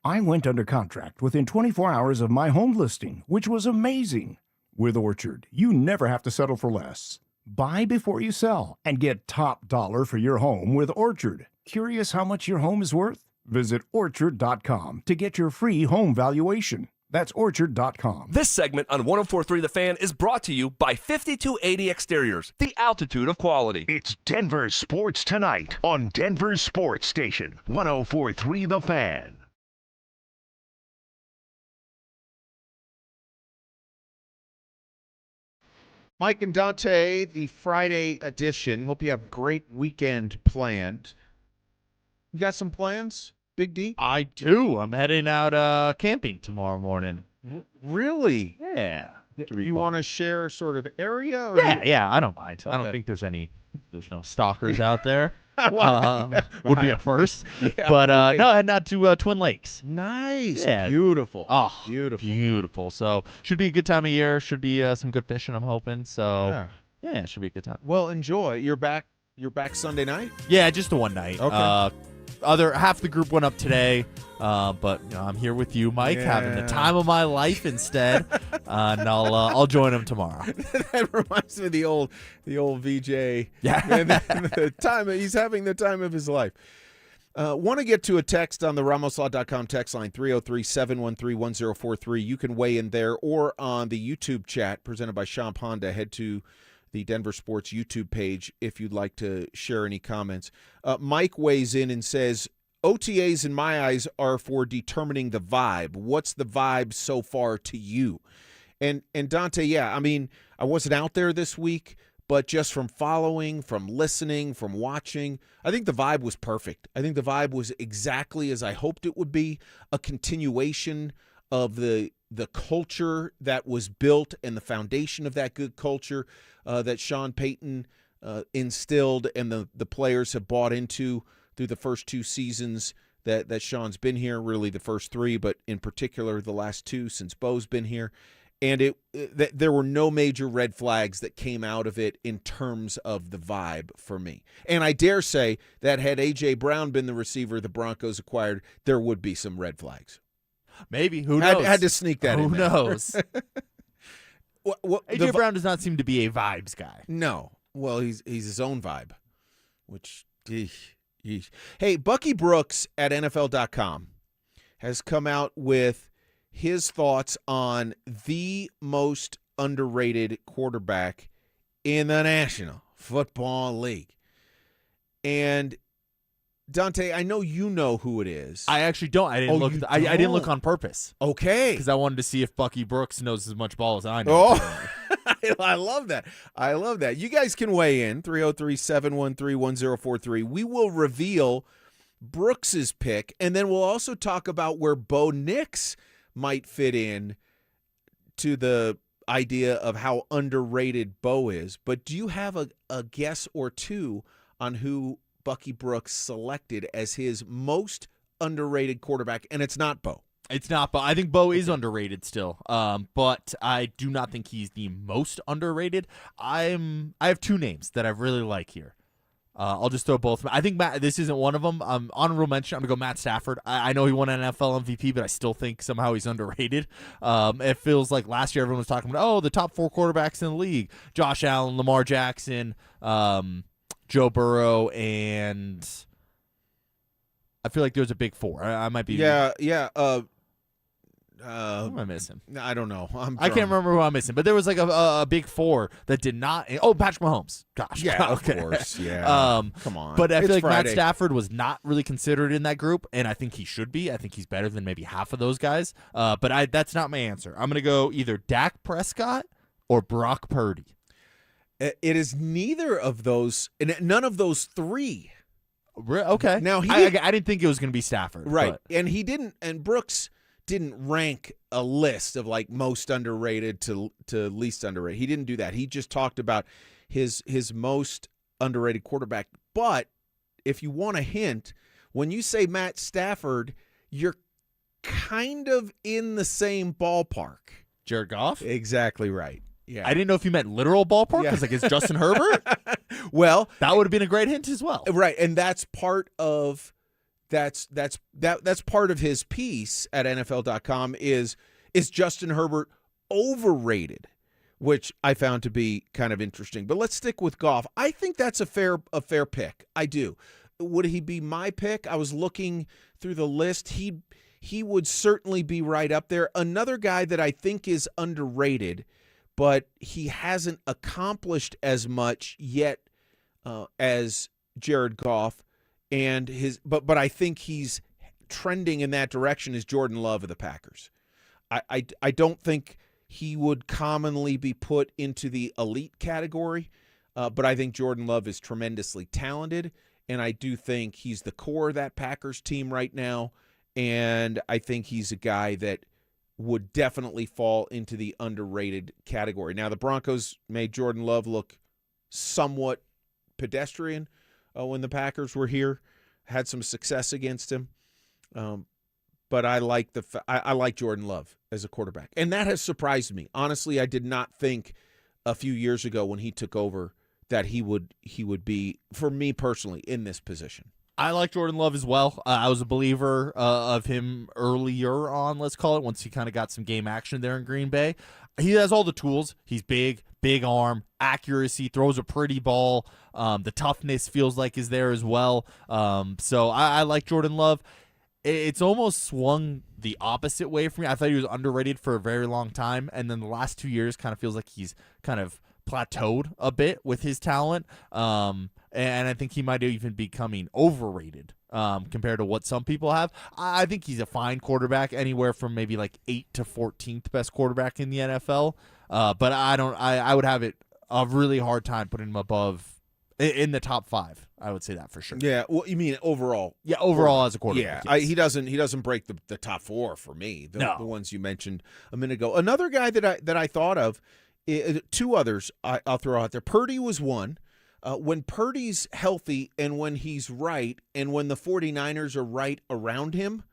I went under contract within 24 hours of my home listing, which was amazing. With Orchard, you never have to settle for less. Buy before you sell and get top dollar for your home with Orchard. Curious how much your home is worth? Visit Orchard.com to get your free home valuation. That's Orchard.com. This segment on 104.3 The Fan is brought to you by 5280 Exteriors, the altitude of quality. It's Denver Sports Tonight on Denver Sports Station 104.3 The Fan. Mike and Dante, the Friday edition. Hope you have a great weekend planned. You got some plans, Big D? I do. I'm heading out camping tomorrow morning. Really? Yeah. Do you want to share sort of area? Or Yeah, I don't mind. I don't think there's no stalkers out there. Would be a first. Yeah, but no, heading out to Twin Lakes. Nice. Yeah. Beautiful. Oh, beautiful. Beautiful. So should be a good time of year. Should be some good fishing, I'm hoping. So yeah, it should be a good time. Well, enjoy. You're back Sunday night? Yeah, just the one night. Okay. Half the group went up today, but I'm here with you, Mike, having the time of my life instead, and I'll join him tomorrow. That reminds me of the old VJ. Yeah, the time he's having the time of his life. Want to get to a text on the RamosLaw.com text line 303-713-1043. You can weigh in there or on the YouTube chat presented by Sean Ponda. Head to the Denver Sports YouTube page if you'd like to share any comments. Mike weighs in and says, OTAs in my eyes are for determining the vibe. What's the vibe so far to you? And Dante, yeah, I mean, I wasn't out there this week, but just from following, from listening, from watching, I think the vibe was perfect. I think the vibe was exactly as I hoped it would be, a continuation of the culture that was built and the foundation of that good culture that Sean Payton instilled and the players have bought into through the first two seasons that Sean's been here, really the first three, but in particular the last two since Bo's been here. And there were no major red flags that came out of it in terms of the vibe for me. And I dare say that had A.J. Brown been the receiver the Broncos acquired, there would be some red flags. Maybe. Who knows? Had to sneak that in there. Who knows? A.J. Brown does not seem to be a vibes guy. No. Well, he's his own vibe, which, Hey, Bucky Brooks at NFL.com has come out with his thoughts on the most underrated quarterback in the National Football League. And Dante, I know you know who it is. I actually don't. I didn't look. I didn't look on purpose. Okay, because I wanted to see if Bucky Brooks knows as much ball as I know. Oh, I love that. I love that. You guys can weigh in 303-713-1043. We will reveal Brooks's pick, and then we'll also talk about where Bo Nix might fit in to the idea of how underrated Bo is, but do you have a guess or two on who Bucky Brooks selected as his most underrated quarterback? And it's not Bo. It's not Bo. I think Bo is underrated still, but I do not think he's the most underrated. I have two names that I really like here. I'll just throw both. I think this isn't one of them. Honorable mention, I'm going to go Matt Stafford. I know he won an NFL MVP, but I still think somehow he's underrated. It feels like last year everyone was talking about, the top 4 quarterbacks in the league. Josh Allen, Lamar Jackson, Joe Burrow, and I feel like there's a big 4. I might be. Yeah. Who am I missing? I don't know. I can't remember who I'm missing, but there was like a big 4 that did not. Patrick Mahomes. Gosh, yeah, okay. Of course, yeah. Come on, but I feel like Friday. Matt Stafford was not really considered in that group, and I think he should be. I think he's better than maybe half of those guys. But that's not my answer. I'm gonna go either Dak Prescott or Brock Purdy. It is neither of those, and none of those 3. Okay. Now I didn't think it was gonna be Stafford, right? But. And he didn't. And Brooks didn't rank a list of like most underrated to least underrated. He didn't do that. He just talked about his most underrated quarterback. But if you want a hint, when you say Matt Stafford, you're kind of in the same ballpark. Jared Goff? Exactly right. Yeah. I didn't know if you meant literal ballpark because like it's Justin Herbert. Well, that would have been a great hint as well. Right, and that's part of that's part of his piece at NFL.com is Justin Herbert overrated, which I found to be kind of interesting. But let's stick with Goff. I think that's a fair pick. I do. Would he be my pick? I was looking through the list. He would certainly be right up there. Another guy that I think is underrated, but he hasn't accomplished as much yet as Jared Goff, and but I think he's trending in that direction is Jordan Love of the Packers. I don't think he would commonly be put into the elite category, but I think Jordan Love is tremendously talented, and I do think he's the core of that Packers team right now, and I think he's a guy that would definitely fall into the underrated category. Now, the Broncos made Jordan Love look somewhat pedestrian when the Packers were here, had some success against him. But I like I like Jordan Love as a quarterback, and that has surprised me. Honestly, I did not think a few years ago when he took over that he would be, for me personally, in this position. I like Jordan Love as well. I was a believer of him earlier on, let's call it, once he kind of got some game action there in Green Bay. He has all the tools. He's big arm, accuracy, throws a pretty ball. The toughness feels like is there as well. So I like Jordan Love. It's almost swung the opposite way for me. I thought he was underrated for a very long time, and then the last 2 years kind of feels like he's kind of plateaued a bit with his talent. And I think he might even be becoming overrated compared to what some people have. I think he's a fine quarterback, anywhere from maybe like 8th to 14th best quarterback in the NFL. But I would have a really hard time putting him above in the top 5. I would say that for sure. Yeah, well, you mean overall? Yeah, overall as a quarterback. Yeah, yes. He doesn't break the top 4 for me. No. The ones you mentioned a minute ago. Another guy that I thought of, 2 others I'll throw out there. Purdy was one. When Purdy's healthy and when he's right and when the 49ers are right around him,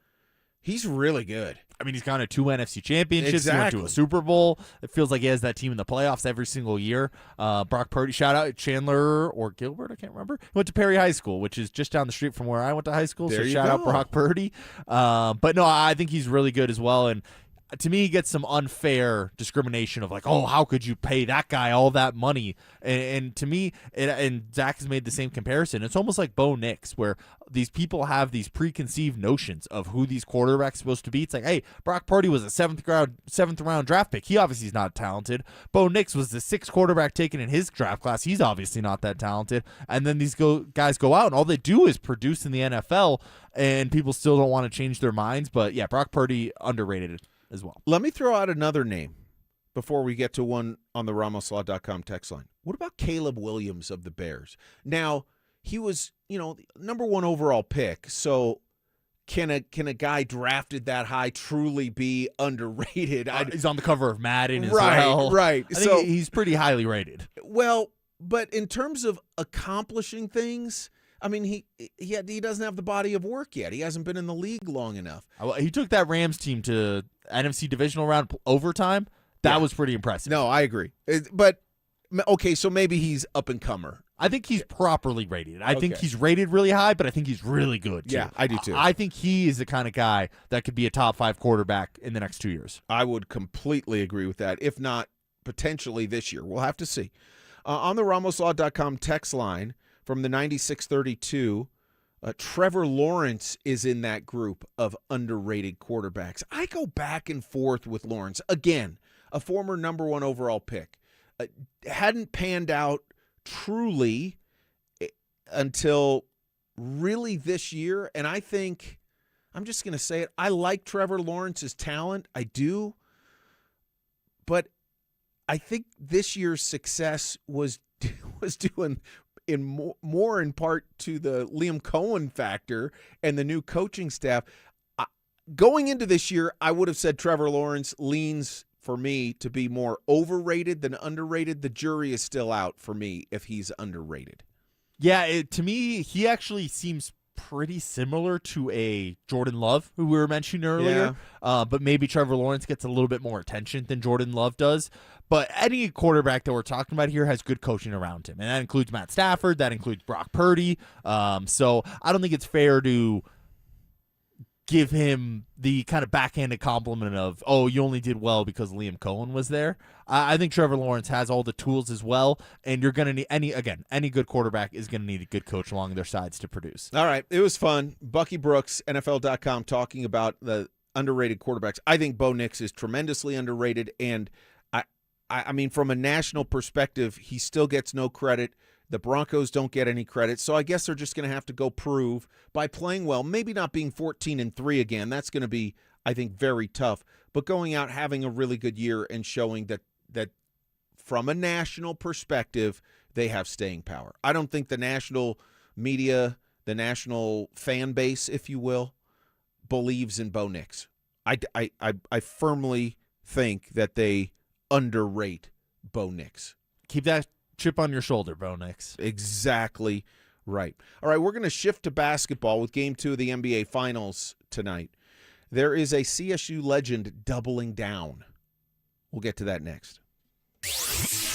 he's really good. I mean, he's gone to 2 NFC championships. Exactly. He went to a Super Bowl. It feels like he has that team in the playoffs every single year. Brock Purdy, shout out Chandler or Gilbert, I can't remember. He went to Perry High School, which is just down the street from where I went to high school. There so you shout go. out Brock Purdy. But no, I think he's really good as well. And to me, he gets some unfair discrimination of like, oh, how could you pay that guy all that money? And to me, and Zach has made the same comparison. It's almost like Bo Nix, where these people have these preconceived notions of who these quarterbacks are supposed to be. It's like, hey, Brock Purdy was a 7th round draft pick. He obviously is not talented. Bo Nix was the 6th quarterback taken in his draft class. He's obviously not that talented. And then these guys go out, and all they do is produce in the NFL, and people still don't want to change their minds. But yeah, Brock Purdy, underrated as well. Let me throw out another name before we get to one on the RamosLaw.com text line. What about Caleb Williams of the Bears? Now, he was, the number 1 overall pick, so can a guy drafted that high truly be underrated? He's on the cover of Madden as right, well. Right. I think he's pretty highly rated. Well, but in terms of accomplishing things, I mean, he doesn't have the body of work yet. He hasn't been in the league long enough. He took that Rams team to NFC divisional round overtime. That was pretty impressive. No, I agree. But, okay, so maybe he's up-and-comer. I think he's properly rated. I think he's rated really high, but I think he's really good, too. Yeah, I do, too. I think he is the kind of guy that could be a top 5 quarterback in the next 2 years. I would completely agree with that, if not potentially this year. We'll have to see. On the RamosLaw.com text line from the 9632, Trevor Lawrence is in that group of underrated quarterbacks. I go back and forth with Lawrence. Again, a former number 1 overall pick. Hadn't panned out truly until really this year. And I think, I'm just going to say it, I like Trevor Lawrence's talent. I do. But I think this year's success was due more in part to the Liam Cohen factor and the new coaching staff. Going into this year, I would have said Trevor Lawrence leans for me to be more overrated than underrated. The jury is still out for me if he's underrated. Yeah, to me, he actually seems pretty similar to a Jordan Love, who we were mentioning earlier. Yeah. But maybe Trevor Lawrence gets a little bit more attention than Jordan Love does. But any quarterback that we're talking about here has good coaching around him. And that includes Matt Stafford. That includes Brock Purdy. So I don't think it's fair to give him the kind of backhanded compliment of, oh, you only did well because Liam Cohen was there. I think Trevor Lawrence has all the tools as well, and you're going to need any good quarterback is going to need a good coach along their sides to produce. All right, it was fun. Bucky Brooks, NFL.com, talking about the underrated quarterbacks. I think Bo Nix is tremendously underrated, and I mean, from a national perspective, he still gets no credit. The Broncos don't get any credit, so I guess they're just going to have to go prove by playing well, maybe not being 14-3 again. That's going to be, I think, very tough. But going out, having a really good year and showing that from a national perspective, they have staying power. I don't think the national media, the national fan base, if you will, believes in Bo Nix. I firmly think that they underrate Bo Nix. Keep that chip on your shoulder, Bo Nix. Exactly right. All right, we're going to shift to basketball with Game 2 of the NBA Finals tonight. There is a CSU legend doubling down. We'll get to that next.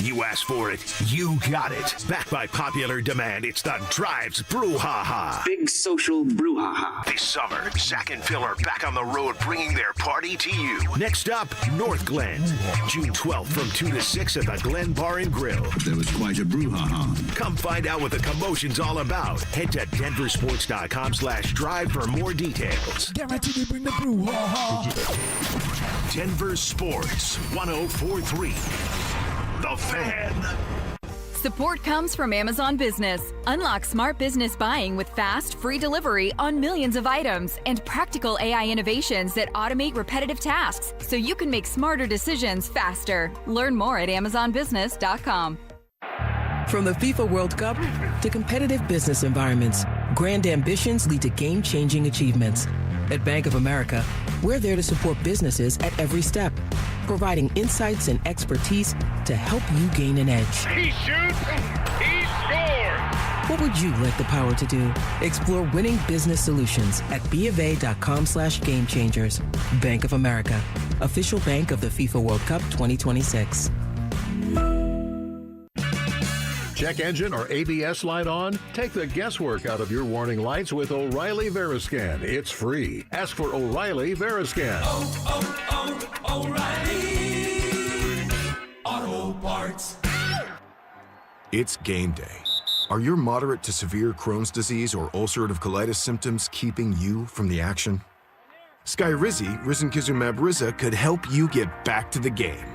You asked for it, you got it. Backed by popular demand, it's the Drives Brouhaha. Big social brouhaha. This summer, Zach and Phil are back on the road bringing their party to you. Next up, North Glen. June 12th from 2 to 6 at the Glen Bar and Grill. There was quite a brouhaha. Come find out what the commotion's all about. Head to DenverSports.com/drive for more details. Guaranteed to bring the brouhaha. Denver Sports 104.3. The Fan. Support comes from Amazon Business. Unlock smart business buying with fast, free delivery on millions of items and practical AI innovations that automate repetitive tasks so you can make smarter decisions faster. Learn more at AmazonBusiness.com. From the FIFA World Cup to competitive business environments, grand ambitions lead to game-changing achievements. At Bank of America, we're there to support businesses at every step, providing insights and expertise to help you gain an edge. He shoots, he scores. What would you like the power to do? Explore winning business solutions at BofA.com/gamechangers. Bank of America, official bank of the FIFA World Cup 2026. Check engine or ABS light on? Take the guesswork out of your warning lights with O'Reilly Veriscan. It's free. Ask for O'Reilly Veriscan. O'Reilly Auto Parts. It's game day. Are your moderate to severe Crohn's disease or ulcerative colitis symptoms keeping you from the action? Skyrizi, risankizumab Riza, could help you get back to the game.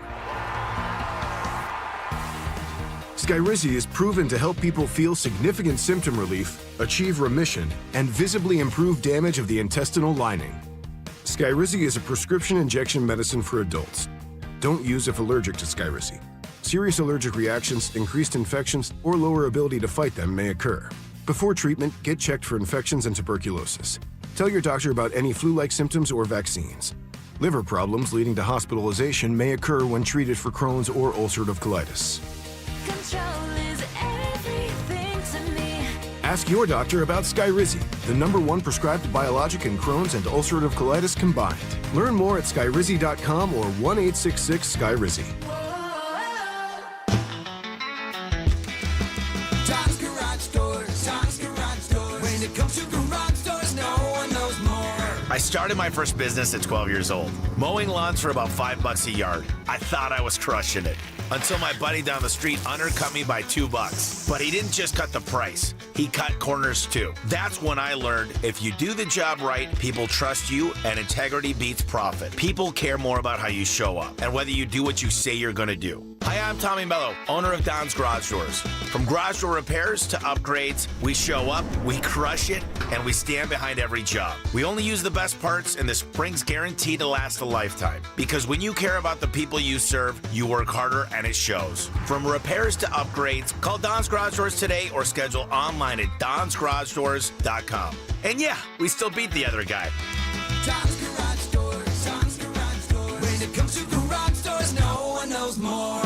Skyrizi is proven to help people feel significant symptom relief, achieve remission, and visibly improve damage of the intestinal lining. Skyrizi is a prescription injection medicine for adults. Don't use if allergic to Skyrizi. Serious allergic reactions, increased infections, or lower ability to fight them may occur. Before treatment, get checked for infections and tuberculosis. Tell your doctor about any flu-like symptoms or vaccines. Liver problems leading to hospitalization may occur when treated for Crohn's or ulcerative colitis. Control is everything to me. Ask your doctor about Skyrizi, the #1 prescribed biologic in Crohn's and ulcerative colitis combined. Learn more at skyrizi.com or 1-866-SKYRIZI. Tom's Garage Doors. Tom's Garage Doors. When it comes to garage doors, no one knows more. I started my first business at 12 years old, mowing lawns for about $5 a yard. I thought I was crushing it until my buddy down the street undercut me by $2. But he didn't just cut the price, he cut corners too. That's when I learned if you do the job right, people trust you, and integrity beats profit. People care more about how you show up and whether you do what you say you're gonna do. Hi, I'm Tommy Mello, owner of Don's Garage Doors. From garage door repairs to upgrades, we show up, we crush it, and we stand behind every job. We only use the best parts, and the spring's guaranteed to last a lifetime. Because when you care about the people you serve, you work harder, and it shows. From repairs to upgrades, call Don's Garage Doors today or schedule online at donsgaragedoors.com. And yeah, we still beat the other guy. Tom's Garage Doors. Tom's Garage Doors. When it comes to garage doors, no one knows more.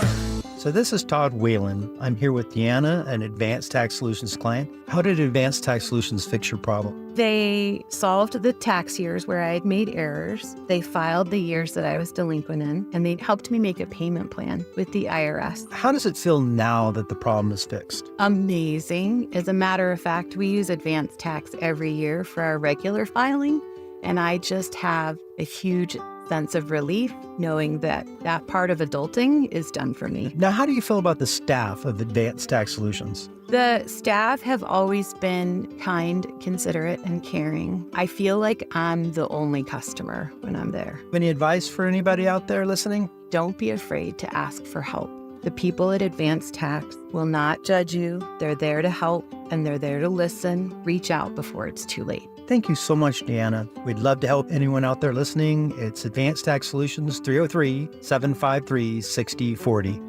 So this is Todd Whalen. I'm here with Deanna, an Advanced Tax Solutions client. How did Advanced Tax Solutions fix your problem? They solved the tax years where I had made errors. They filed the years that I was delinquent in, and they helped me make a payment plan with the IRS. How does it feel now that the problem is fixed? Amazing. As a matter of fact, we use Advanced Tax every year for our regular filing, and I just have a huge sense of relief knowing that that part of adulting is done for me. Now, how do you feel about the staff of Advanced Tax Solutions? The staff have always been kind, considerate, and caring. I feel like I'm the only customer when I'm there. Any advice for anybody out there listening? Don't be afraid to ask for help. The people at Advanced Tax will not judge you. They're there to help, and they're there to listen. Reach out before it's too late. Thank you so much, Deanna. We'd love to help anyone out there listening. It's Advanced Tax Solutions, 303-753-6040.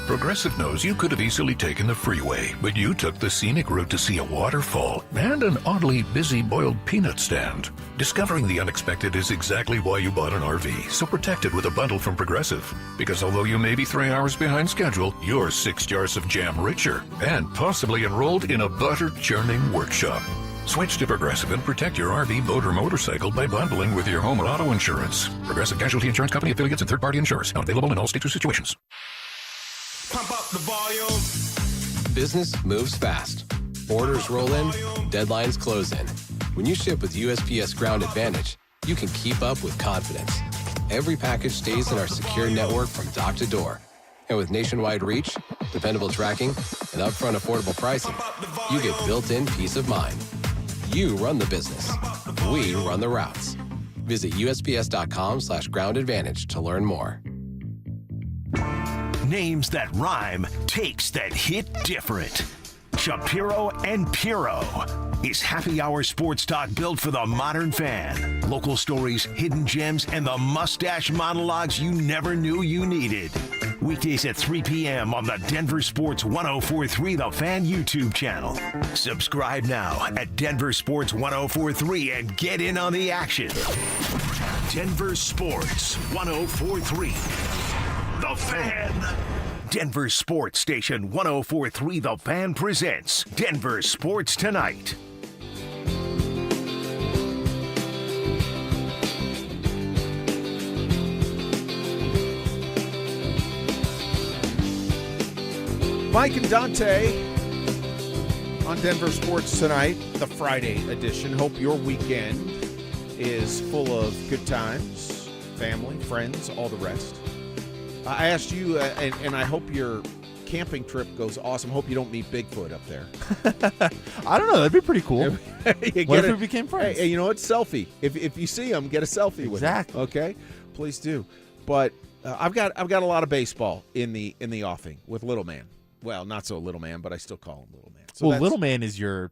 Progressive knows you could have easily taken the freeway, but you took the scenic route to see a waterfall and an oddly busy boiled peanut stand. Discovering the unexpected is exactly why you bought an RV, so protect it with a bundle from Progressive. Because although you may be 3 hours behind schedule, you're 6 jars of jam richer and possibly enrolled in a butter-churning workshop. Switch to Progressive and protect your RV, boat, or motorcycle by bundling with your home and auto insurance. Progressive Casualty Insurance Company affiliates and third-party insurers. Not available in all states or situations. Pump up the volume. Business moves fast. Orders roll in, deadlines close in. When you ship with USPS Ground Advantage, you can keep up with confidence. Every package stays in our secure network from dock to door. And with nationwide reach, dependable tracking, and upfront affordable pricing, you get built-in peace of mind. You run the business. We run the routes. Visit USPS.com/Ground Advantage to learn more. Names that rhyme, takes that hit different. Shapiro and Piro. Is happy hour sports talk built for the modern fan? Local stories, hidden gems, and the mustache monologues you never knew you needed. Weekdays at 3 p.m. on the Denver Sports 104.3 The Fan YouTube channel. Subscribe now at Denver Sports 104.3 and get in on the action. Denver Sports 104.3 The Fan. Denver Sports Station 104.3 The Fan presents Denver Sports Tonight. Mike and Dante on Denver Sports Tonight, the Friday edition. Hope your weekend is full of good times, family, friends, all the rest. I asked you, and I hope your camping trip goes awesome. Hope you don't meet Bigfoot up there. I don't know. That'd be pretty cool. What if we became friends? Hey, you know what? Selfie. If you see him, get a selfie with him. Exactly. Okay? Please do. But I've got a lot of baseball in the offing with Little Man. Well, not so Little Man, but I still call him Little Man. So well, Little Man is your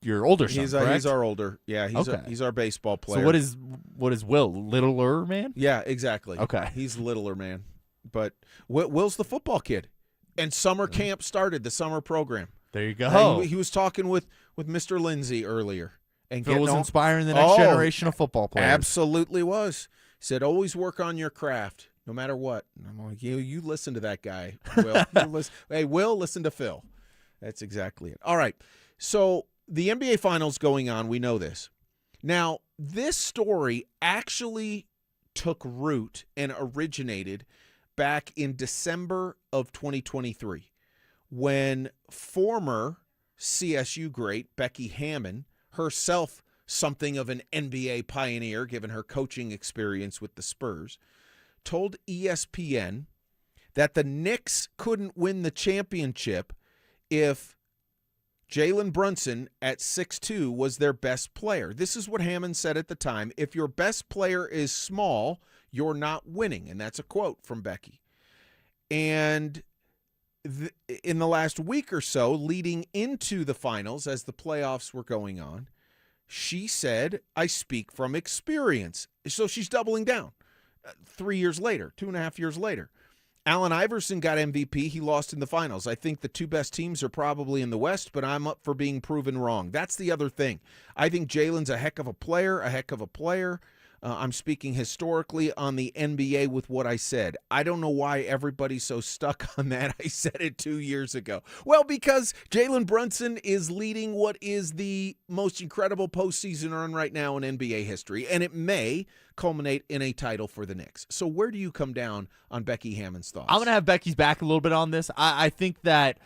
older son, correct? He's our older. Yeah, he's our baseball player. So what is Will? Littler Man? Yeah, exactly. Okay. He's Littler Man. But Will's the football kid. And summer camp started, the summer program. There you go. He was talking with Mr. Lindsay earlier. And Phil was inspiring the next generation of football players. Absolutely was. He said, always work on your craft, no matter what. And I'm like, you listen to that guy, Will. Hey, Will, listen to Phil. That's exactly it. All right. So the NBA Finals going on, we know this. Now, this story actually took root and originated back in December of 2023 when former CSU great Becky Hammon, herself something of an NBA pioneer given her coaching experience with the Spurs, told ESPN that the Knicks couldn't win the championship if Jalen Brunson at 6'2" was their best player. This is what Hammond said at the time. If your best player is small, you're not winning. And that's a quote from Becky. And in the last week or so, leading into the finals as the playoffs were going on, she said, I speak from experience. So she's doubling down 3 years later, 2.5 years later. Allen Iverson got MVP. He lost in the finals. I think the two best teams are probably in the West, but I'm up for being proven wrong. That's the other thing. I think Jalen's a heck of a player. I'm speaking historically on the NBA with what I said. I don't know why everybody's so stuck on that. I said it 2 years ago. Well, because Jalen Brunson is leading what is the most incredible postseason run right now in NBA history, and it may culminate in a title for the Knicks. So where do you come down on Becky Hammond's thoughts? I'm going to have Becky's back a little bit on this. I think that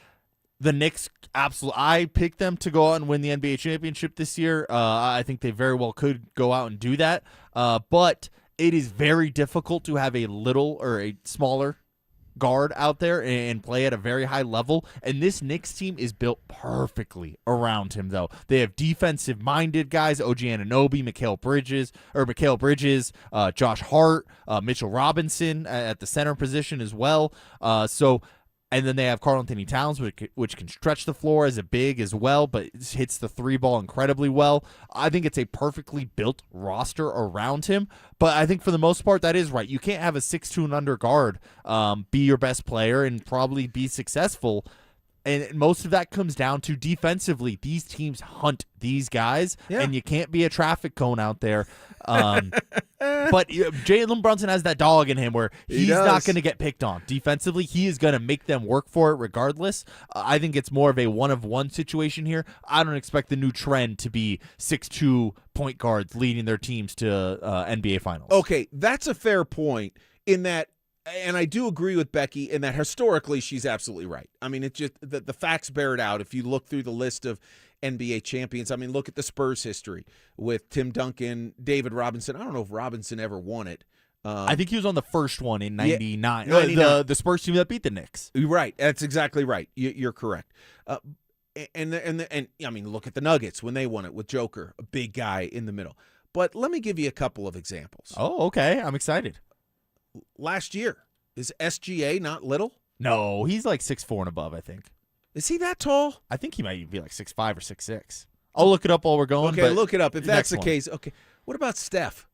the Knicks, absolutely, I picked them to go out and win the NBA championship this year. I think they very well could go out and do that. But it is very difficult to have a little or a smaller guard out there and play at a very high level. And this Knicks team is built perfectly around him, though. They have defensive-minded guys, OG Anunoby, Mikal Bridges, Josh Hart, Mitchell Robinson at the center position as well. And then they have Karl-Anthony Towns, which can stretch the floor as a big as well, but hits the three ball incredibly well. I think it's a perfectly built roster around him. But I think for the most part, that is right. You can't have a 6'2" and under guard be your best player and probably be successful. And most of that comes down to defensively. These teams hunt these guys, and you can't be a traffic cone out there. But Jalen Brunson has that dog in him where he's not going to get picked on. Defensively, he is going to make them work for it regardless. I think it's more of a one-of-one situation here. I don't expect the new trend to be 6'2" point guards leading their teams to NBA Finals. Okay, that's a fair point in that. And I do agree with Becky in that historically she's absolutely right. I mean, it's just the facts bear it out. If you look through the list of NBA champions, I mean, look at the Spurs history with Tim Duncan, David Robinson. I don't know if Robinson ever won it. I think he was on the first one in 99. The Spurs team that beat the Knicks. Right. That's exactly right. You're correct. And I mean, look at the Nuggets when they won it with Joker, a big guy in the middle. But let me give you a couple of examples. Oh, okay. I'm excited. Last year, is SGA not little? No, he's like 6'4" and above, I think. Is he that tall? I think he might be like 6'5" or 6'6". I'll look it up while we're going. Okay, look it up. If that's the case, okay. What about Steph?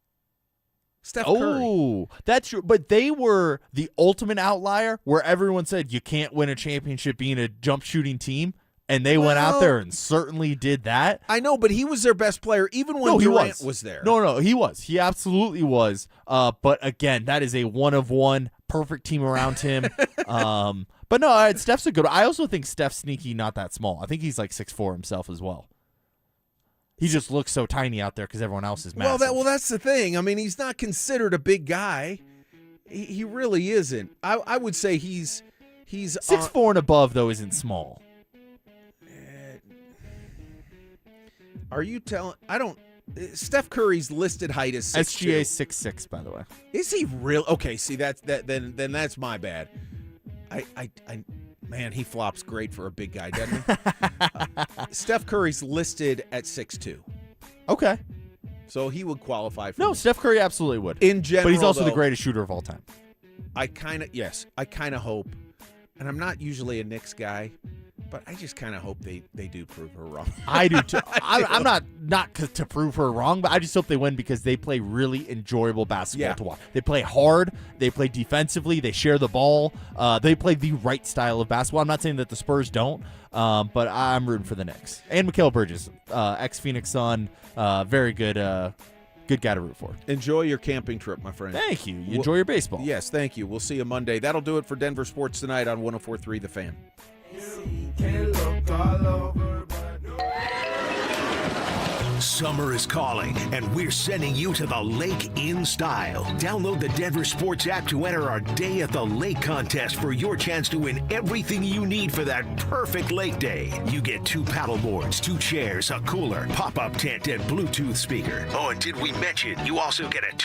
Steph Curry. Oh, that's true. But they were the ultimate outlier where everyone said you can't win a championship being a jump shooting team. And they went out there and certainly did that. I know, but he was their best player even when Durant was there. No, he was. He absolutely was. But again, that is a one-of-one, perfect team around him. But no, Steph's a good one. I also think Steph's sneaky, not that small. I think he's like 6'4" himself as well. He just looks so tiny out there because everyone else is massive. Well, that's the thing. I mean, he's not considered a big guy. He really isn't. I would say he's 6'4" and above, though, isn't small. Are you telling? I don't. Steph Curry's listed height is 6'2". SGA 6'6", by the way. Is he real? Okay, see then that's my bad. Man, he flops great for a big guy, doesn't he? Steph Curry's listed at 6'2". Okay. So he would qualify for. No, Steph Curry absolutely would. In general, but he's also though, the greatest shooter of all time. I kind of hope, and I'm not usually a Knicks guy, But I just kind of hope they do prove her wrong. I do too. I'm not to prove her wrong, but I just hope they win because they play really enjoyable basketball to watch. They play hard. They play defensively. They share the ball. They play the right style of basketball. I'm not saying that the Spurs don't, but I'm rooting for the Knicks. And Mikal Bridges, ex-Phoenix Sun, very good good guy to root for. Enjoy your camping trip, my friend. Thank you. Enjoy your baseball. Yes, thank you. We'll see you Monday. That'll do it for Denver Sports Tonight on 104.3 The Fan. Summer is calling, and we're sending you to the lake in style. Download the Denver Sports app to enter our Day at the Lake contest for your chance to win everything you need for that perfect lake day. You get 2 paddle boards, 2 chairs, a cooler, pop-up tent, and Bluetooth speaker. Oh, and did we mention you also get a